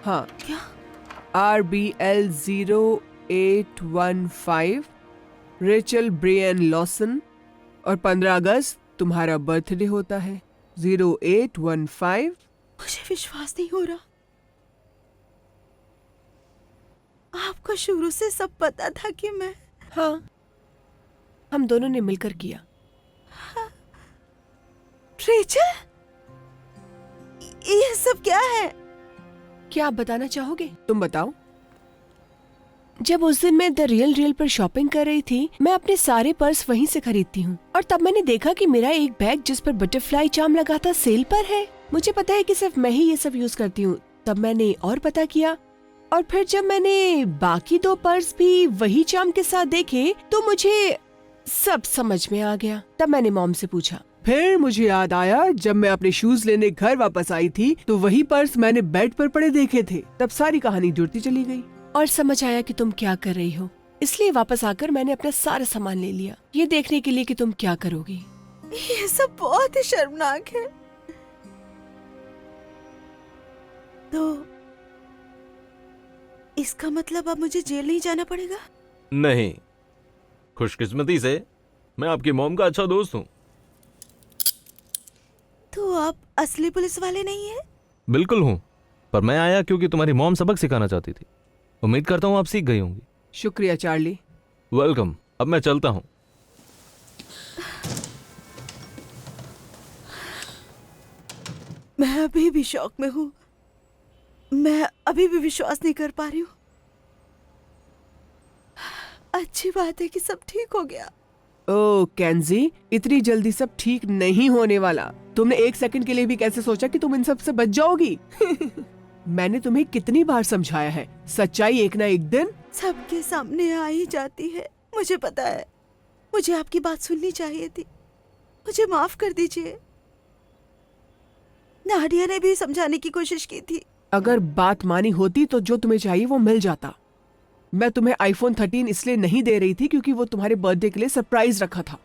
हाँ, RBL 0815 रेचल ब्रियन लॉसन, और 15 अगस्त तुम्हारा बर्थडे होता है। 0815। मुझे विश्वास नहीं हो रहा। आपको शुरू से सब पता था कि मैं... हाँ, हम दोनों ने मिलकर किया। रेचल, ये सब क्या है? क्या आप बताना चाहोगे? तुम बताओ। जब उस दिन मैं द रियल रियल पर शॉपिंग कर रही थी, मैं अपने सारे पर्स वहीं से खरीदती हूँ, और तब मैंने देखा कि मेरा एक बैग जिस पर बटरफ्लाई चार्म लगा था सेल पर है। मुझे पता है कि सिर्फ मैं ही ये सब यूज करती हूँ। तब मैंने और पता किया, और फिर जब मैंने बाकी 2 पर्स भी वही चार्म के साथ देखे तो मुझे सब समझ में आ गया। तब मैंने मॉम से पूछा। फिर मुझे याद आया, जब मैं अपने शूज लेने घर वापस आई थी तो वही पर्स मैंने बेड पर पड़े देखे थे। तब सारी कहानी जुड़ती चली गई और समझ आया कि तुम क्या कर रही हो। इसलिए वापस आकर मैंने अपना सारा सामान ले लिया, ये देखने के लिए कि तुम क्या करोगी। ये सब बहुत ही शर्मनाक है। तो इसका मतलब अब मुझे जेल नहीं जाना पड़ेगा? नहीं, खुशकिस्मती से मैं आपकी मॉम का अच्छा दोस्त हूँ। तो आप असली पुलिस वाले नहीं हैं? बिल्कुल हूँ, पर मैं आया क्योंकि तुम्हारी मॉम सबक सिखाना चाहती थी। उम्मीद करता हूँ आप सीख गई होंगी। शुक्रिया चार्ली। वेलकम। अब मैं चलता हूँ। मैं अभी भी शॉक में हूँ। मैं अभी भी विश्वास नहीं कर पा रही हूँ। अच्छी बात है कि सब ठीक हो गया। ओ कैंजी, इतनी जल्दी सब ठीक नहीं होने वाला। तुमने एक सेकंड के लिए भी कैसे सोचा कि तुम इन सब से बच जाओगी? मैंने तुम्हें कितनी बार समझाया है, सच्चाई एक ना एक दिन सबके सामने आ ही जाती है। मुझे पता है, मुझे आपकी बात सुननी चाहिए थी। मुझे माफ कर दीजिए। नाडिया ने भी समझाने की कोशिश की थी। अगर बात मानी होती तो जो तुम्हें चाहिए वो मिल जाता। मैं तुम्हें आईफोन 13 इसलिए नहीं दे रही थी क्योंकि वो तुम्हारे बर्थडे के लिए सरप्राइज रखा था।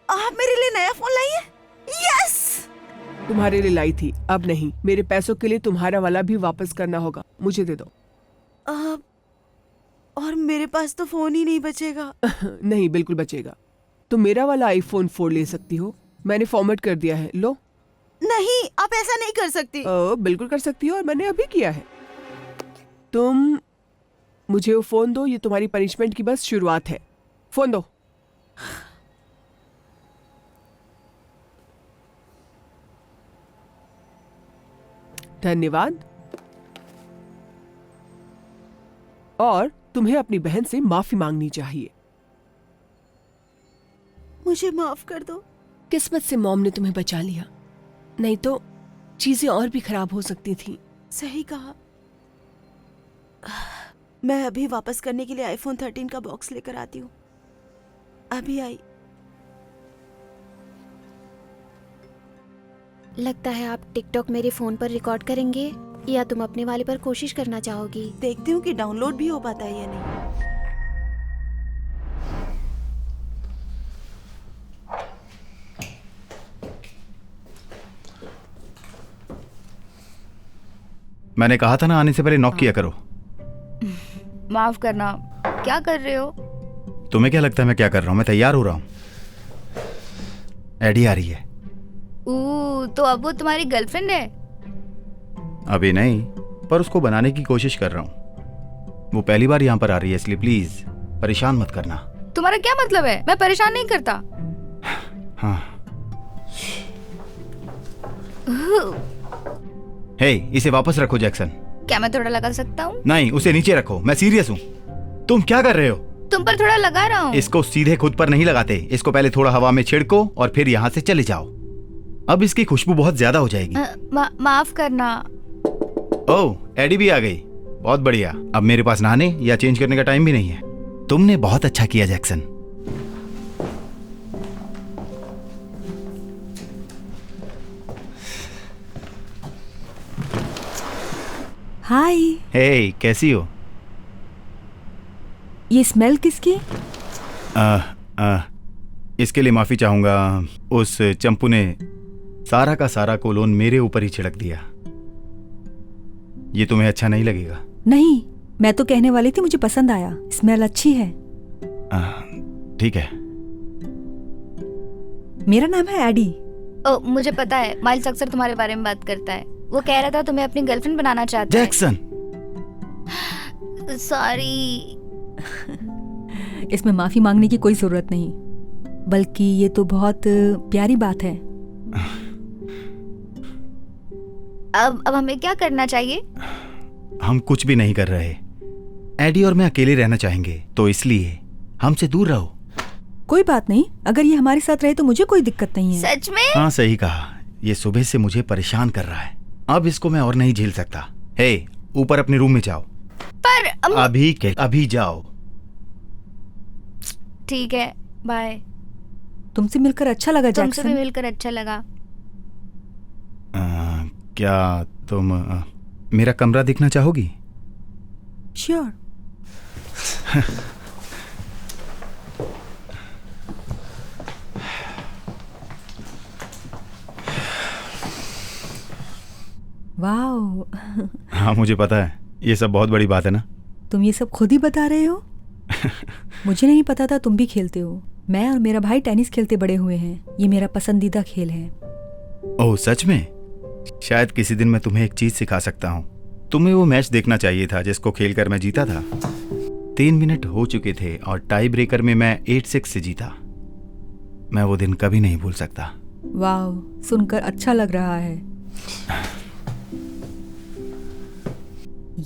आप मेरे लिए नया फोन लाई है? यस! तुम्हारे लिए लाई थी, अब नहीं। मेरे पैसों के लिए तुम्हारा वाला भी वापस करना होगा, मुझे दे दो। और मेरे पास तो फोन ही नहीं बचेगा। नहीं, बिल्कुल बचेगा। तुम मेरा वाला आईफोन 4 ले सकती हो, मैंने फॉर्मेट कर दिया है, लो। नहीं, आप ऐसा नहीं कर सकती। बिल्कुल कर सकती हो और मैंने अभी किया है। तुम मुझे वो फोन दो, ये तुम्हारी पनिशमेंट की बस शुरुआत है। फोन दो। धन्यवाद। और तुम्हें अपनी बहन से माफी मांगनी चाहिए। मुझे माफ कर दो। किस्मत से मॉम ने तुम्हें बचा लिया, नहीं तो चीजें और भी खराब हो सकती थी। सही कहा। मैं अभी वापस करने के लिए आईफोन 13 का बॉक्स लेकर आती हूँ। अभी आई। लगता है आप टिकटॉक मेरे फोन पर रिकॉर्ड करेंगे या तुम अपने वाले पर कोशिश करना चाहोगी? देखती हूँ कि डाउनलोड भी हो पाता है या नहीं। मैंने कहा था ना, आने से पहले नॉक किया करो। माफ करना, क्या कर रहे हो? तुम्हें क्या लगता है मैं क्या कर रहा हूँ? मैं तैयार हो रहा हूँ। एडी आ रही है। तो अब वो तुम्हारी गर्लफ्रेंड है? अभी नहीं, पर उसको बनाने की कोशिश कर रहा हूँ। वो पहली बार यहाँ पर आ रही है, इसलिए प्लीज परेशान मत करना। तुम्हारा क्या मतलब है? मैं परेशान नहीं करता। हाँ। हे, इसे वापस रखो जैक्सन। क्या मैं थोड़ा लगा सकता हूँ? नहीं, उसे नीचे रखो। मैं सीरियस हूँ। तुम क्या कर रहे हो? तुम पर थोड़ा लगा रहा हूँ। इसको सीधे खुद पर नहीं लगाते, इसको पहले थोड़ा हवा में छिड़को और फिर यहाँ से चले जाओ। अब इसकी खुशबू बहुत ज्यादा हो जाएगी। माफ करना। ओह, एडी भी आ गई। बहुत बढ़िया। अब मेरे पास नहाने या चेंज करने का टाइम भी नहीं है। तुमने बहुत अच्छा किया जैक्सन। हाय। हे, कैसी हो? ये स्मेल किसकी? इसके लिए माफी चाहूंगा। उस चंपू ने सारा का सारा कोलोन मेरे ऊपर ही छिड़क दिया। ये तुम्हें अच्छा नहीं लगेगा। नहीं, मैं तो कहने वाली थी मुझे पसंद आया। स्मेल अच्छी है। ठीक है। मेरा नाम है एडी। मुझे पता है, माइल्स अक्सर तुम्हारे बारे में बात करता है। वो कह रहा था तुम्हें अपनी गर्लफ्रेंड बनाना चाहता है। जैक्सन। सॉरी। इसमें माफी मांगने की कोई जरूरत नहीं, बल्कि ये तो बहुत प्यारी बात है। अब हमें क्या करना चाहिए? हम कुछ भी नहीं कर रहे। एडी और मैं अकेले रहना चाहेंगे, तो इसलिए हमसे दूर रहो। कोई बात नहीं, अगर ये हमारे साथ रहे तो मुझे कोई दिक्कत नहीं है। सच में? हाँ, सही कहा। ये सुबह से मुझे परेशान कर रहा है। अब इसको मैं और नहीं झेल सकता। हे, ऊपर अपने रूम में जाओ। पर अभी जाओ। ठीक है, बाय। तुमसे मिलकर अच्छा लगा जैक्सन। तुमसे भी मिलकर अच्छा लगा। क्या तुम मेरा कमरा देखना चाहोगी? श्योर। वाओ। हाँ, मुझे पता है, ये सब बहुत बड़ी बात है ना। तुम ये सब खुद ही बता रहे हो? मुझे नहीं पता था तुम भी खेलते हो। मैं और मेरा भाई टेनिस खेलते बड़े हुए हैं। ये मेरा पसंदीदा खेल है। ओह, सच में? शायद किसी दिन मैं तुम्हें एक चीज सिखा सकता हूँ। तुम्हें वो मैच देखना चाहिए था जिसको खेलकर मैं जीता था। 3 मिनट हो चुके थे और टाई ब्रेकर में मैं 8-6 से जीता। मैं वो दिन कभी नहीं भूल सकता। वाह, सुनकर अच्छा लग रहा है।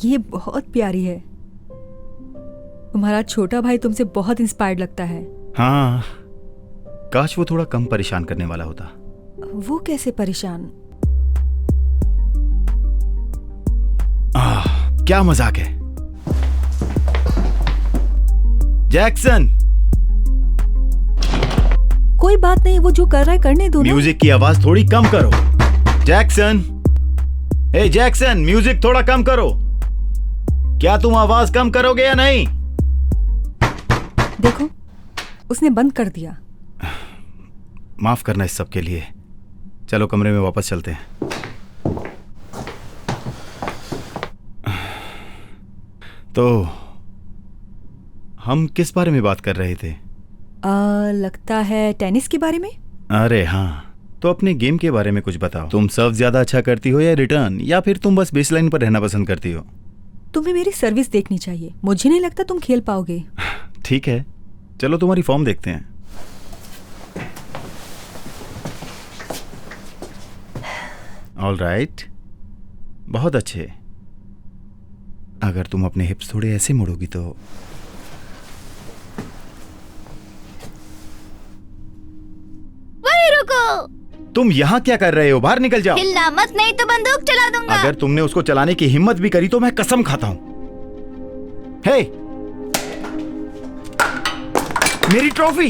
ये बहुत प्यारी है। तुम्हारा छोटा भाई तुमसे बहुत इंस्पायर्ड लगता है। हाँ, काश वो थोड़ा कम परेशान करने वाला होता। वो कैसे परेशान? क्या मजाक है। जैक्सन, कोई बात नहीं, वो जो कर रहा है करने दो ना। म्यूजिक की आवाज थोड़ी कम करो। जैक्सन, हे जैक्सन, म्यूजिक थोड़ा कम करो। क्या तुम आवाज कम करोगे या नहीं? देखो, उसने बंद कर दिया। माफ करना इस सब के लिए। चलो कमरे में वापस चलते हैं। तो हम किस बारे में बात कर रहे थे? लगता है टेनिस के बारे में। अरे हाँ, तो अपने गेम के बारे में कुछ बताओ। तुम सर्व ज्यादा अच्छा करती हो या रिटर्न, या फिर तुम बस बेसलाइन पर रहना पसंद करती हो? तुम्हें मेरी सर्विस देखनी चाहिए। मुझे नहीं लगता तुम खेल पाओगे। ठीक है, चलो तुम्हारी फॉर्म देखते हैं। ऑल राइट, बहुत अच्छे। अगर तुम अपने हिप्स थोड़े ऐसे मोड़ोगी तो। वही रुको। तुम यहाँ क्या कर रहे हो? बाहर निकल जाओ। हिलना मत, नहीं तो बंदूक चला दूंगा। अगर तुमने उसको चलाने की हिम्मत भी करी तो मैं कसम खाता हूं। हे, मेरी ट्रॉफी।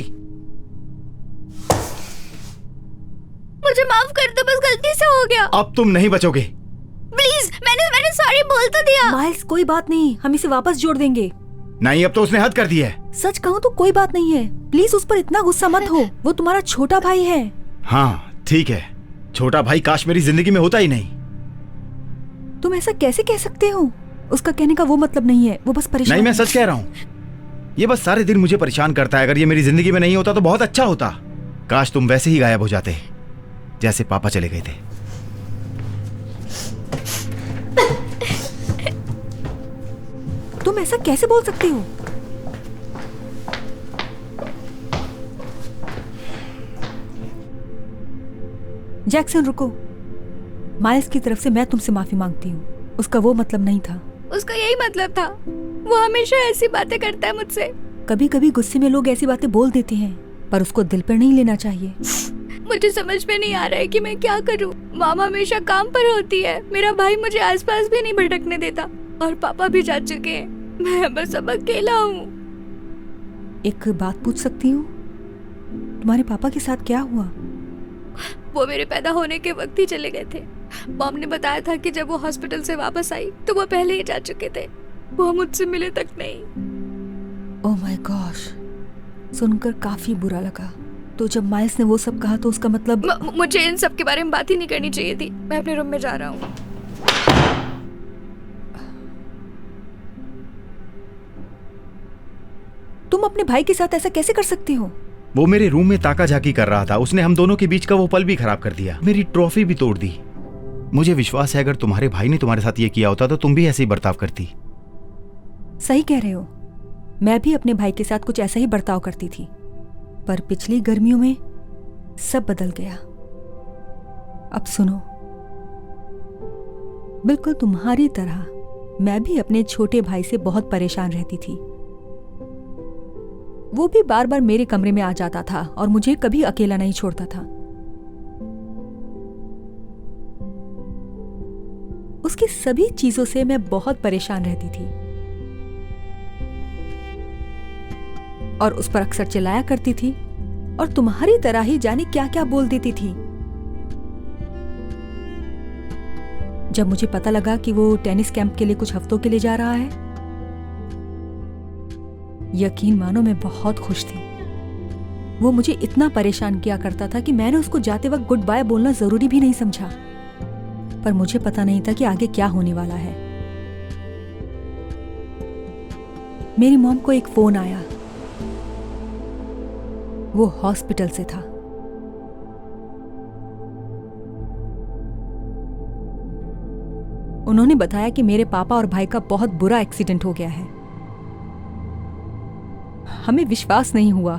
मुझे माफ कर दो, बस गलती से हो गया। अब तुम नहीं बचोगे। प्लीज, मैंने सॉरी बोल तो दिया। माइल्स, कोई बात नहीं, हम इसे वापस जोड़ देंगे। नहीं, अब तो उसने हद कर दी है। सच कहूँ तो कोई बात नहीं है। प्लीज उस पर इतना गुस्सा मत हो। वो तुम्हारा छोटा भाई है। हाँ ठीक है, छोटा भाई काश मेरी जिंदगी में होता ही नहीं। तुम ऐसा कैसे कह सकते हो? उसका कहने का वो मतलब नहीं है, वो बस परेशान। नहीं, मैं सच कह रहा हूँ। ये बस सारे दिन मुझे परेशान करता है। अगर ये मेरी जिंदगी में नहीं होता तो बहुत अच्छा होता। काश तुम वैसे ही गायब हो जाते जैसे पापा चले गए थे। तुम ऐसा कैसे बोल सकते हो? जैक्सन रुको। माइल्स की तरफ से मैं तुमसे माफी मांगती हूँ। उसका वो मतलब नहीं था। उसका यही मतलब था। वो हमेशा ऐसी बातें करता है मुझसे। कभी कभी गुस्से में लोग ऐसी बातें बोल देते हैं, पर उसको दिल पर नहीं लेना चाहिए। मुझे समझ में नहीं आ रहा है कि मैं क्या करूं। मामा हमेशा काम पर होती है, मेरा भाई मुझे आसपास भी नहीं भटकने देता, और पापा भी जा चुके हैं। मैं बस अब अकेला हूँ। एक बात पूछ सकती हूँ? तुम्हारे पापा के साथ क्या हुआ? वो मेरे पैदा होने के वक्त ही चले गए थे। मॉम ने बताया था कि जब वो हॉस्पिटल से वापस आई तो वो पहले ही जा चुके थे। वो मुझसे मिले तक नहीं। ओह माय गॉश, सुनकर काफी बुरा लगा। तो जब माइल्स ने वो सब कहा तो उसका मतलब मुझे इन सब के बारे में बात ही नहीं करनी चाहिए थी। मैं अपने रूम में जा रहा हूँ। तुम अपने भाई के साथ ऐसा कैसे कर सकते हो? वो मेरे रूम में ताका झाकी कर रहा था। उसने हम दोनों के बीच का वो पल भी खराब कर दिया। मेरी ट्रॉफी भी तोड़ दी। मुझे विश्वास है अगर तुम्हारे भाई ने तुम्हारे साथ ये किया होता तो तुम भी ऐसे ही बर्ताव करती। सही कह रहे हो। मैं भी अपने भाई के साथ कुछ ऐसा ही बर्ताव करती थी, पर पिछली गर्मियों में सब बदल गया। अब सुनो, बिल्कुल तुम्हारी तरह मैं भी अपने छोटे भाई से बहुत परेशान रहती थी। वो भी बार बार मेरे कमरे में आ जाता था और मुझे कभी अकेला नहीं छोड़ता था। उसकी सभी चीजों से मैं बहुत परेशान रहती थी और उस पर अक्सर चिल्लाया करती थी और तुम्हारी तरह ही जाने क्या क्या बोल देती थी। जब मुझे पता लगा कि वो टेनिस कैंप के लिए कुछ हफ्तों के लिए जा रहा है, यकीन मानो मैं बहुत खुश थी। वो मुझे इतना परेशान किया करता था कि मैंने उसको जाते वक्त गुड बाय बोलना जरूरी भी नहीं समझा, पर मुझे पता नहीं था कि आगे क्या होने वाला है। मेरी मॉम को एक फोन आया। वो हॉस्पिटल से था। उन्होंने बताया कि मेरे पापा और भाई का बहुत बुरा एक्सीडेंट हो गया है। हमें विश्वास नहीं हुआ।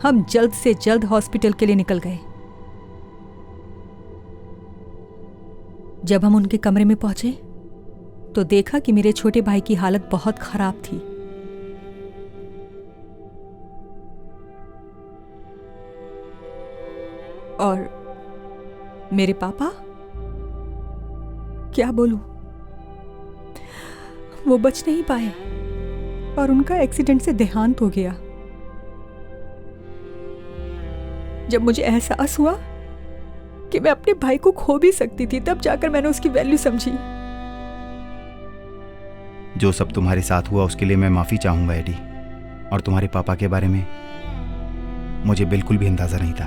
हम जल्द से जल्द हॉस्पिटल के लिए निकल गए। जब हम उनके कमरे में पहुंचे तो देखा कि मेरे छोटे भाई की हालत बहुत खराब थी। और मेरे पापा, क्या बोलूं, वो बच नहीं पाए और उनका एक्सीडेंट से देहांत हो गया। जब मुझे एहसास हुआ कि मैं अपने भाई को खो भी सकती थी, तब जाकर मैंने उसकी वैल्यू समझी। जो सब तुम्हारे साथ हुआ उसके लिए मैं माफी चाहूंगा एडी। और तुम्हारे पापा के बारे में मुझे बिल्कुल भी अंदाजा नहीं था।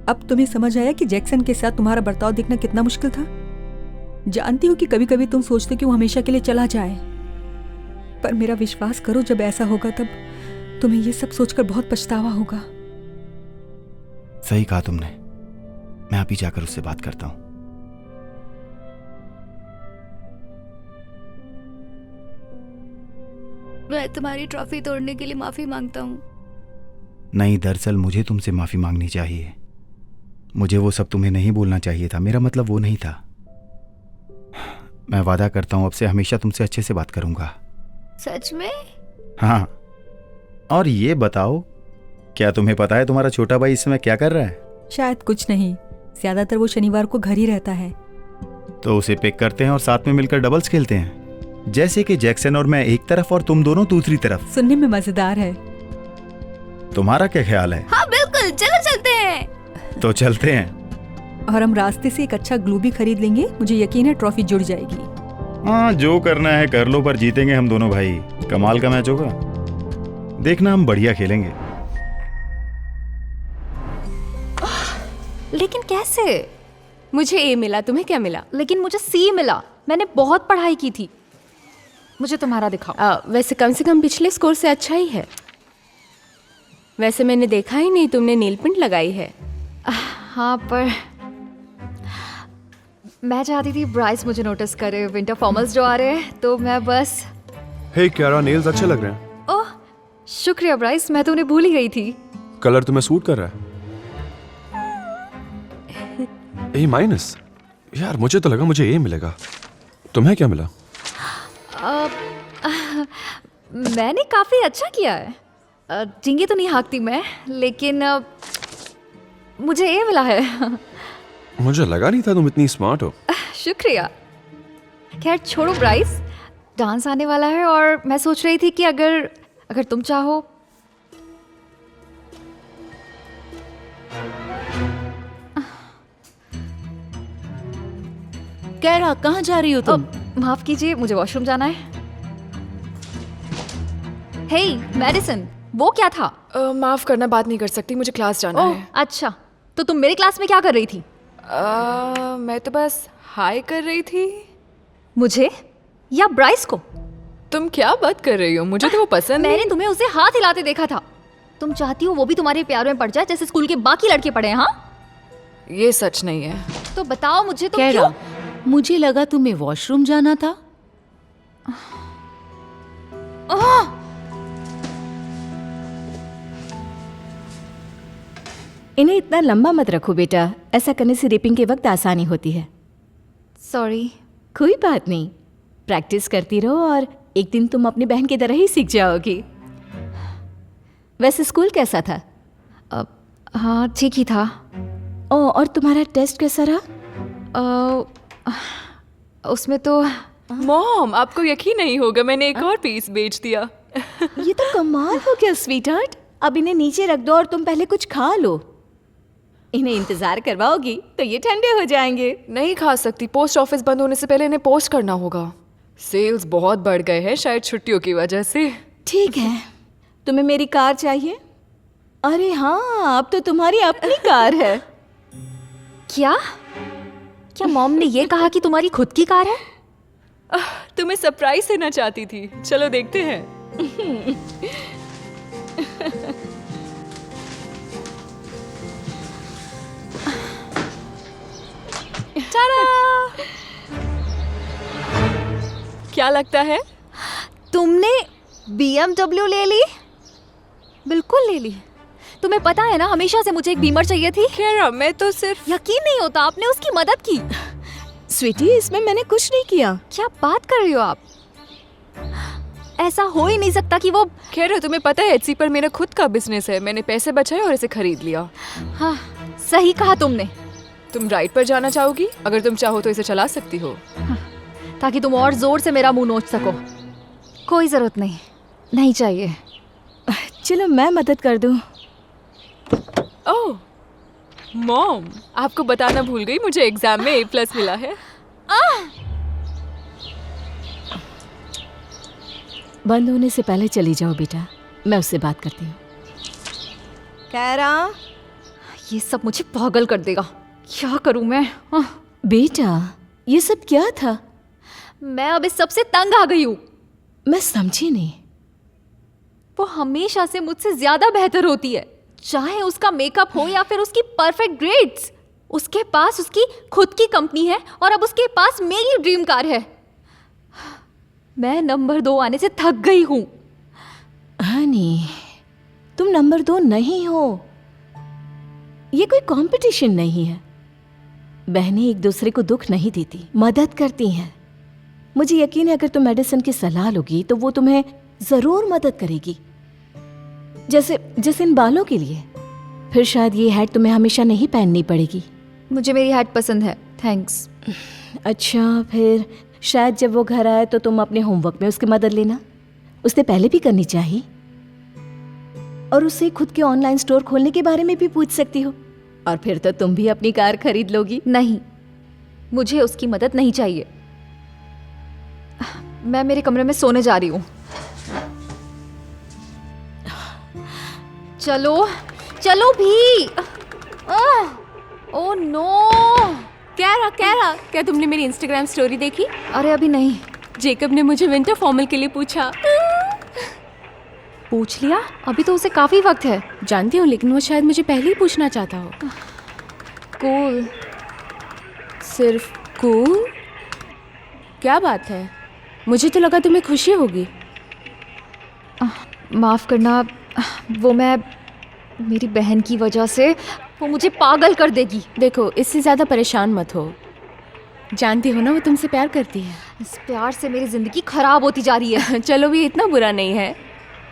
अब तुम्हें समझ आया कि जैक्सन के साथ तुम्हारा बर्ताव देखना कितना मुश्किल था। जानती हूँ कि कभी कभी तुम सोचते कि वो हमेशा के लिए चला जाए, पर मेरा विश्वास करो, जब ऐसा होगा तब तुम्हें ये सब सोचकर बहुत पछतावा होगा। सही कहा तुमने। मैं अभी जाकर उससे बात करता हूं। मैं तुम्हारी ट्रॉफी तोड़ने के लिए माफी मांगता हूँ। नहीं, दरअसल मुझे तुमसे माफी मांगनी चाहिए। मुझे वो सब तुम्हें नहीं बोलना चाहिए था। मेरा मतलब वो नहीं था। मैं वादा करता हूं अब से हमेशा तुमसे अच्छे से बात करूंगा। सच में? हाँ। और ये बताओ, क्या तुम्हें पता है तुम्हारा छोटा भाई इस समय क्या कर रहा है? शायद कुछ नहीं, ज्यादातर वो शनिवार को घर ही रहता है। तो उसे पिक करते हैं और साथ में मिलकर डबल्स खेलते हैं, जैसे कि जैक्सन और मैं एक तरफ और तुम दोनों दूसरी तरफ। सुनने में मजेदार है। तुम्हारा क्या ख्याल है? हाँ बिल्कुल, चलो चलते हैं। तो चलते हैं। और हम रास्ते से एक अच्छा ग्लू भी खरीद लेंगे। मुझे यकीन है ट्रॉफी जुड़ जाएगी। हाँ, जो करना है कर लो, पर जीतेंगे हम दोनों भाई। कमाल का मैच होगा, देखना, हम बढ़िया खेलेंगे। लेकिन कैसे? मुझे ए मिला, तुम्हें क्या मिला? लेकिन मुझे सी मिला। मैंने बहुत पढ़ाई की थी। मुझे तुम्हारा दिखाओ। वैसे कम से कम पिछले स्कोर से अच्छा ही है। वैसे मैंने देखा ही नहीं तुमने नील पेंट लगाई है। हाँ, पर मैं चाहती थी ब्राइस मुझे नोटिस करे। विंटर फॉर्मल्स जो आ रहे हैं, तो मैं बस। हे क्यारा, नेल्स अच्छे लग रहे हैं। ओह शुक्रिया ब्राइस, मैं तो उन्हें भूल ही गई थी। कलर तुम्हें सूट कर रहा है। ए माइनस। यार मुझे तो लगा मुझे ए मिलेगा। तुम्हें क्या मिला? मैंने काफी अच्छा किया है। चिंगी तो नहीं हाँकती मैं, लेकिन मुझे ए मिला है। मुझे लगा नहीं था तुम इतनी स्मार्ट हो। शुक्रिया। खैर छोड़ो ब्राइस, डांस आने वाला है और मैं सोच रही थी कि अगर तुम चाहो। कैरा, कहाँ जा रही हो तुम? माफ कीजिए, मुझे वॉशरूम जाना है। हे मेडिसन, वो क्या था? माफ करना, बात नहीं कर सकती, मुझे क्लास जाना है। अच्छा, तो तुम मेरी क्लास में क्या कर रही थी? मैं तो बस हाय कर रही थी। मुझे या ब्राइस को? तुम क्या बात कर रही हो? मुझे तो वो पसंद मैंने तुम्हें उसे हाथ हिलाते देखा था। तुम चाहती हो वो भी तुम्हारे प्यार में पड़ जाए जैसे स्कूल के बाकी लड़के पड़े हैं? हाँ, ये सच नहीं है। तो बताओ मुझे, तुम कैरा, क्यों? मुझे लगा तुम्हें वॉशरूम जाना था। इन्हें इतना लंबा मत रखो बेटा, ऐसा करने से रेपिंग के वक्त आसानी होती है। सॉरी। कोई बात नहीं, प्रैक्टिस करती रहो और एक दिन तुम अपनी बहन की तरह ही सीख जाओगी। वैसे स्कूल कैसा था? हाँ ठीक ही था। और तुम्हारा टेस्ट कैसा रहा? उसमें तो मॉम, आपको यकीन नहीं होगा, मैंने एक और पीस बेच दिया। ये तो कमाल हो गया स्वीटहार्ट। अब इन्हें नीचे रख दो और तुम पहले कुछ खा लो। इन्हें इंतजार करवाओगी तो ये ठंडे हो जाएंगे। नहीं खा सकती, पोस्ट ऑफिस बंद होने से पहले इन्हें पोस्ट करना होगा। सेल्स बहुत बढ़ गए हैं, शायद छुट्टियों की वजह से। ठीक है, तुम्हें मेरी कार चाहिए? अरे हाँ, अब तो तुम्हारी अपनी कार है। क्या मॉम ने ये कहा कि तुम्हारी खुद की कार है? तुम्हें सरप्राइज देना चाहती थी। चलो देखते हैं। क्या लगता है? तुमने BMW ले ली? बिल्कुल ले ली। तुम्हें पता है ना, हमेशा से मुझे एक बीमर चाहिए थी। कैरा, मैं तो सिर्फ। यकीन नहीं होता, आपने उसकी मदद की। स्वीटी, इसमें मैंने कुछ नहीं किया। क्या बात कर रही हो आप? ऐसा हो ही नहीं सकता कि वो। खैर, तुम्हें पता है एटसी पर मेरा खुद का बिजनेस है। मैंने पैसे बचाए और इसे खरीद लिया। हाँ, सही कहा तुमने। तुम राइड पर जाना चाहोगी? अगर तुम चाहो तो इसे चला सकती हो। ताकि तुम और जोर से मेरा मुंह नोच सको। कोई जरूरत नहीं, नहीं चाहिए। चलो मैं मदद कर दूं। ओह मॉम, आपको बताना भूल गई, मुझे एग्जाम में A+ मिला है। बंद होने से पहले चली जाओ बेटा, मैं उससे बात करती हूँ। कैरा, ये सब मुझे पागल कर देगा। क्या करूं मैं? बेटा ये सब क्या था? मैं अब इस सबसे तंग आ गई हूँ। मैं समझी नहीं। वो हमेशा से मुझसे ज्यादा बेहतर होती है, चाहे उसका मेकअप हो या फिर उसकी परफेक्ट ग्रेड्स। उसके पास उसकी खुद की कंपनी है और अब उसके पास मेरी ड्रीम कार है। मैं नंबर 2 आने से थक गई हूँ। हनी, तुम नंबर 2 नहीं हो। ये कोई कंपटीशन नहीं है। बहनें एक दूसरे को दुख नहीं देती, मदद करती हैं। मुझे यकीन है अगर तुम मेडिसिन की सलाह लोगी तो वो तुम्हें जरूर मदद करेगी। जैसे इन बालों के लिए। फिर शायद ये हैट तुम्हें हमेशा नहीं पहननी पड़ेगी। मुझे मेरी हैट पसंद है, थैंक्स। अच्छा, फिर शायद जब वो घर आए तो तुम अपने होमवर्क में उसकी मदद लेना। उसने पहले भी करनी चाहिए। और उससे खुद के ऑनलाइन स्टोर खोलने के बारे में भी पूछ सकती हो। और फिर तो तुम भी अपनी कार खरीद लोगी। नहीं, मुझे उसकी मदद नहीं चाहिए। मैं मेरे कमरे में सोने जा रही हूँ। चलो चलो भी। Oh no. कैरा, क्या तुमने मेरी इंस्टाग्राम स्टोरी देखी? अरे अभी नहीं। जेकब ने मुझे विंटर फॉर्मल के लिए पूछा। पूछ लिया? अभी तो उसे काफी वक्त है। जानती हूँ, लेकिन वो शायद मुझे पहले ही पूछना चाहता हो। कूल। सिर्फ कूल? क्या बात है? मुझे तो लगा तुम्हें खुशी होगी। माफ करना, वो मैं मेरी बहन की वजह से वो मुझे पागल कर देगी। देखो, इससे ज्यादा परेशान मत हो। जानती हो ना वो तुमसे प्यार करती है। इस प्यार से मेरी जिंदगी खराब होती जा रही है। चलो, भी इतना बुरा नहीं है।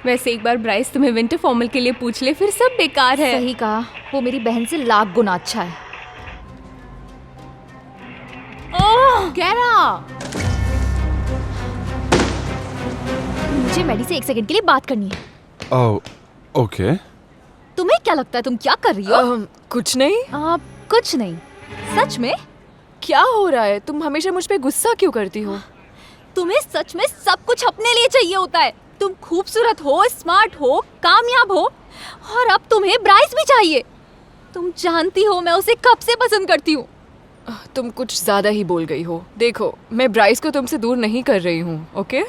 वैसे एक बार ब्राइस तुम्हें विंटर फॉर्मल के लिए पूछ ले, फिर सब बेकार है। सही कहा, वो मेरी बहन से लाख गुना अच्छा है। कैरा, मुझे मैडी से 1 सेकंड के लिए बात करनी है। Oh okay. तुम्हें क्या लगता है तुम क्या कर रही हो? कुछ नहीं। कुछ नहीं। सच में? क्या हो रहा है? तुम हमेशा मुझ पे गुस्सा क्यों करती हो? तुम्हें सच में सब कुछ अपने लिए चाहिए होता है। तुम खूबसूरत हो, स्मार्ट हो, कामयाब हो, और अब तुम्हें ब्राइस भी चाहिए। तुम जानती हो मैं उसे कब से पसंद करती हूँ। तुम कुछ ज्यादा ही बोल गई हो। देखो, मैं ब्राइस को तुमसे दूर नहीं कर रही हूँ, ओके?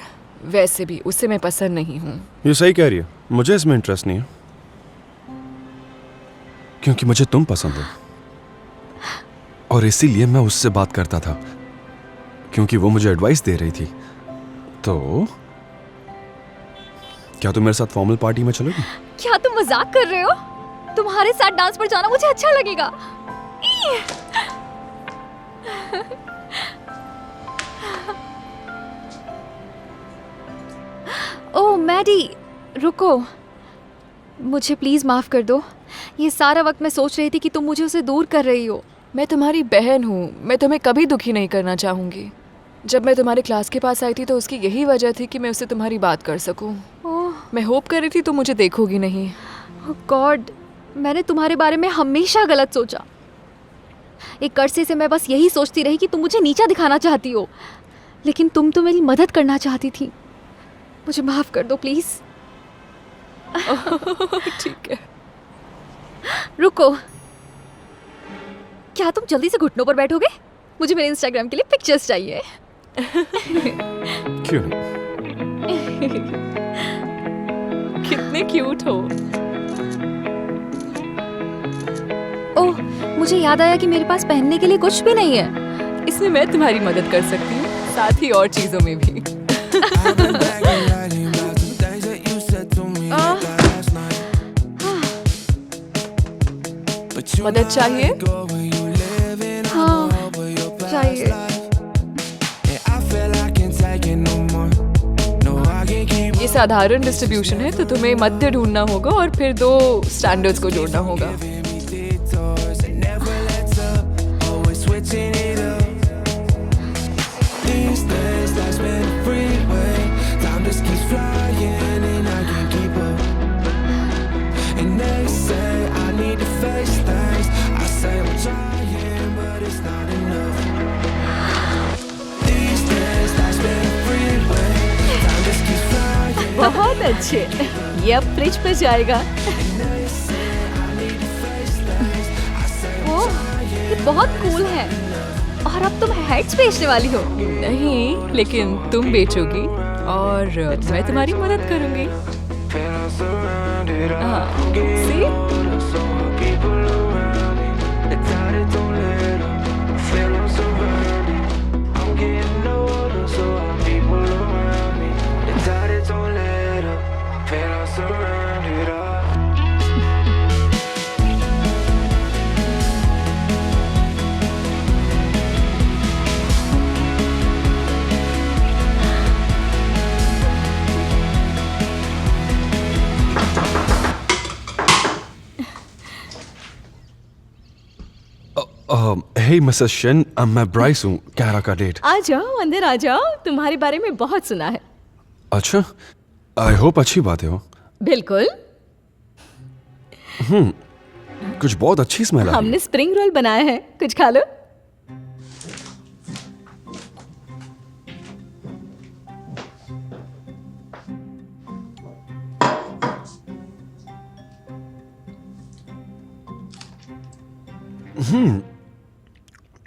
वैसे भी उसे मैं पसंद नहीं हूँ। ये सही कह रही है, मुझे इसमें इंटरेस्ट नहीं है, क्योंकि मुझे तुम पसंद हो। और इसीलिए मैं उससे बात करता था, क्योंकि वो मुझे एडवाइस दे रही थी। तो क्या तुम मेरे साथ फॉर्मल पार्टी में चलोगी? क्या तुम मजाक कर रहे हो? तुम्हारे साथ डांस पर जाना मुझे अच्छा लगेगा। ओह मैडी, रुको, मुझे प्लीज माफ कर दो। ये सारा वक्त मैं सोच रही थी कि तुम मुझे उसे दूर कर रही हो। मैं तुम्हारी बहन हूँ, मैं तुम्हें कभी दुखी नहीं करना चाहूंगी। जब मैं तुम्हारे क्लास के पास आई थी तो उसकी यही वजह थी कि मैं उससे तुम्हारी बात कर सकूं। मैं होप कर रही थी तुम मुझे देखोगी नहीं। गॉड, मैंने तुम्हारे बारे में हमेशा गलत सोचा। एक अरसे से मैं बस यही सोचती रही कि तुम मुझे नीचा दिखाना चाहती हो, लेकिन तुम तो मेरी मदद करना चाहती थी। मुझे माफ कर दो प्लीज। ठीक है। रुको, क्या तुम जल्दी से घुटनों पर बैठोगे? मुझे मेरे इंस्टाग्राम के लिए पिक्चर्स चाहिए। क्यों नहीं? कितने क्यूट हो। ओह, मुझे याद आया कि मेरे पास पहनने के लिए कुछ भी नहीं है। इसमें मैं तुम्हारी मदद कर सकती हूँ, साथ ही और चीजों में भी। मदद चाहिए? हाँ, चाहिए। ये साधारण डिस्ट्रीब्यूशन है, तो तुम्हें मध्य ढूंढना होगा और फिर 2 स्टैंडर्ड्स को जोड़ना होगा। बहुत अच्छे, ये अब फ्रिज पे जाएगा। ओह, ये बहुत कूल है। और अब तुम हेड्स बेचने वाली हो? नहीं, लेकिन तुम बेचोगी और मैं तुम्हारी मदद करूंगी। See? हे मिसेस शेन, मैं ब्राइस हूँ, कैरा का डेट। आ जाओ, अंदर आ जाओ, तुम्हारे बारे में बहुत सुना है। अच्छा, आई होप अच्छी बात है हो। बिल्कुल। कुछ बहुत अच्छी स्मेल आ रही हमने स्प्रिंग रोल बनाया है, कुछ खा लो।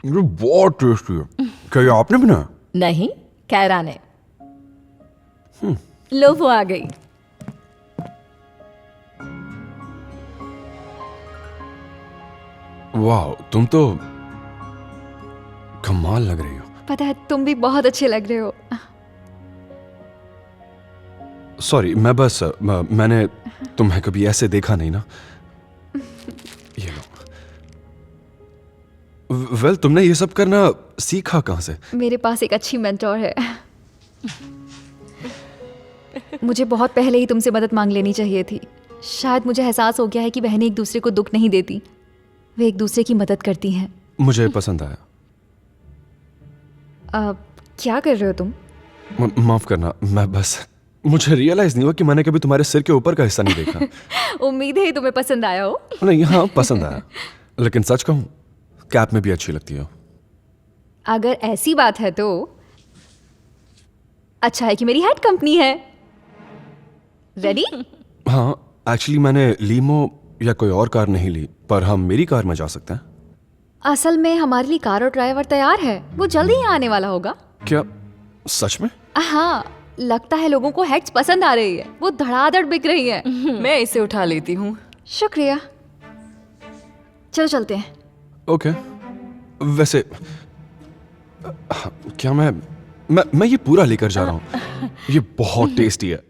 ये बहुत टेस्टी है। क्या ये आपने बनाया? नहीं, कैरा ने। लो, वो आ गई। वाह, तुम तो कमाल लग रही हो। पता है, तुम भी बहुत अच्छे लग रहे हो। सॉरी, मैंने तुम्हें कभी ऐसे देखा नहीं ना। ये लो। वेल, तुमने ये सब करना सीखा कहाँ से? मेरे पास एक अच्छी मेंटोर है। मुझे बहुत पहले ही तुमसे मदद मांग लेनी चाहिए थी। शायद मुझे एहसास हो गया है कि बहनें एक दूसरे को दुख नहीं देती, वे एक दूसरे की मदद करती हैं। मुझे पसंद आया। क्या कर रहे हो तुम? माफ करना, मुझे रियलाइज नहीं हुआ कि मैंने कभी तुम्हारे सिर के ऊपर का हिस्सा नहीं देखा। उम्मीद है तुम्हें पसंद आया हो। नहीं, हाँ, पसंद आया, लेकिन सच कहूं, कैप में भी अच्छी लगती हो। अगर ऐसी बात है तो अच्छा है कि मेरी हेड कंपनी है। रेडी? हाँ, एक्चुअली मैंने लीमो या कोई और कार नहीं ली, पर हम मेरी कार में जा सकते हैं। असल में हमारे लिए कार और ड्राइवर तैयार है, वो जल्दी ही आने वाला होगा। क्या सच में? हाँ, लगता है लोगों को हेड्स पसंद आ रही है, वो धड़ाधड़ बिक रही है। मैं इसे उठा लेती हूँ। शुक्रिया। चलो चलते हैं। ओके। वैसे क्या मैं ये पूरा लेकर जा रहा हूँ। ये बहुत टेस्टी है।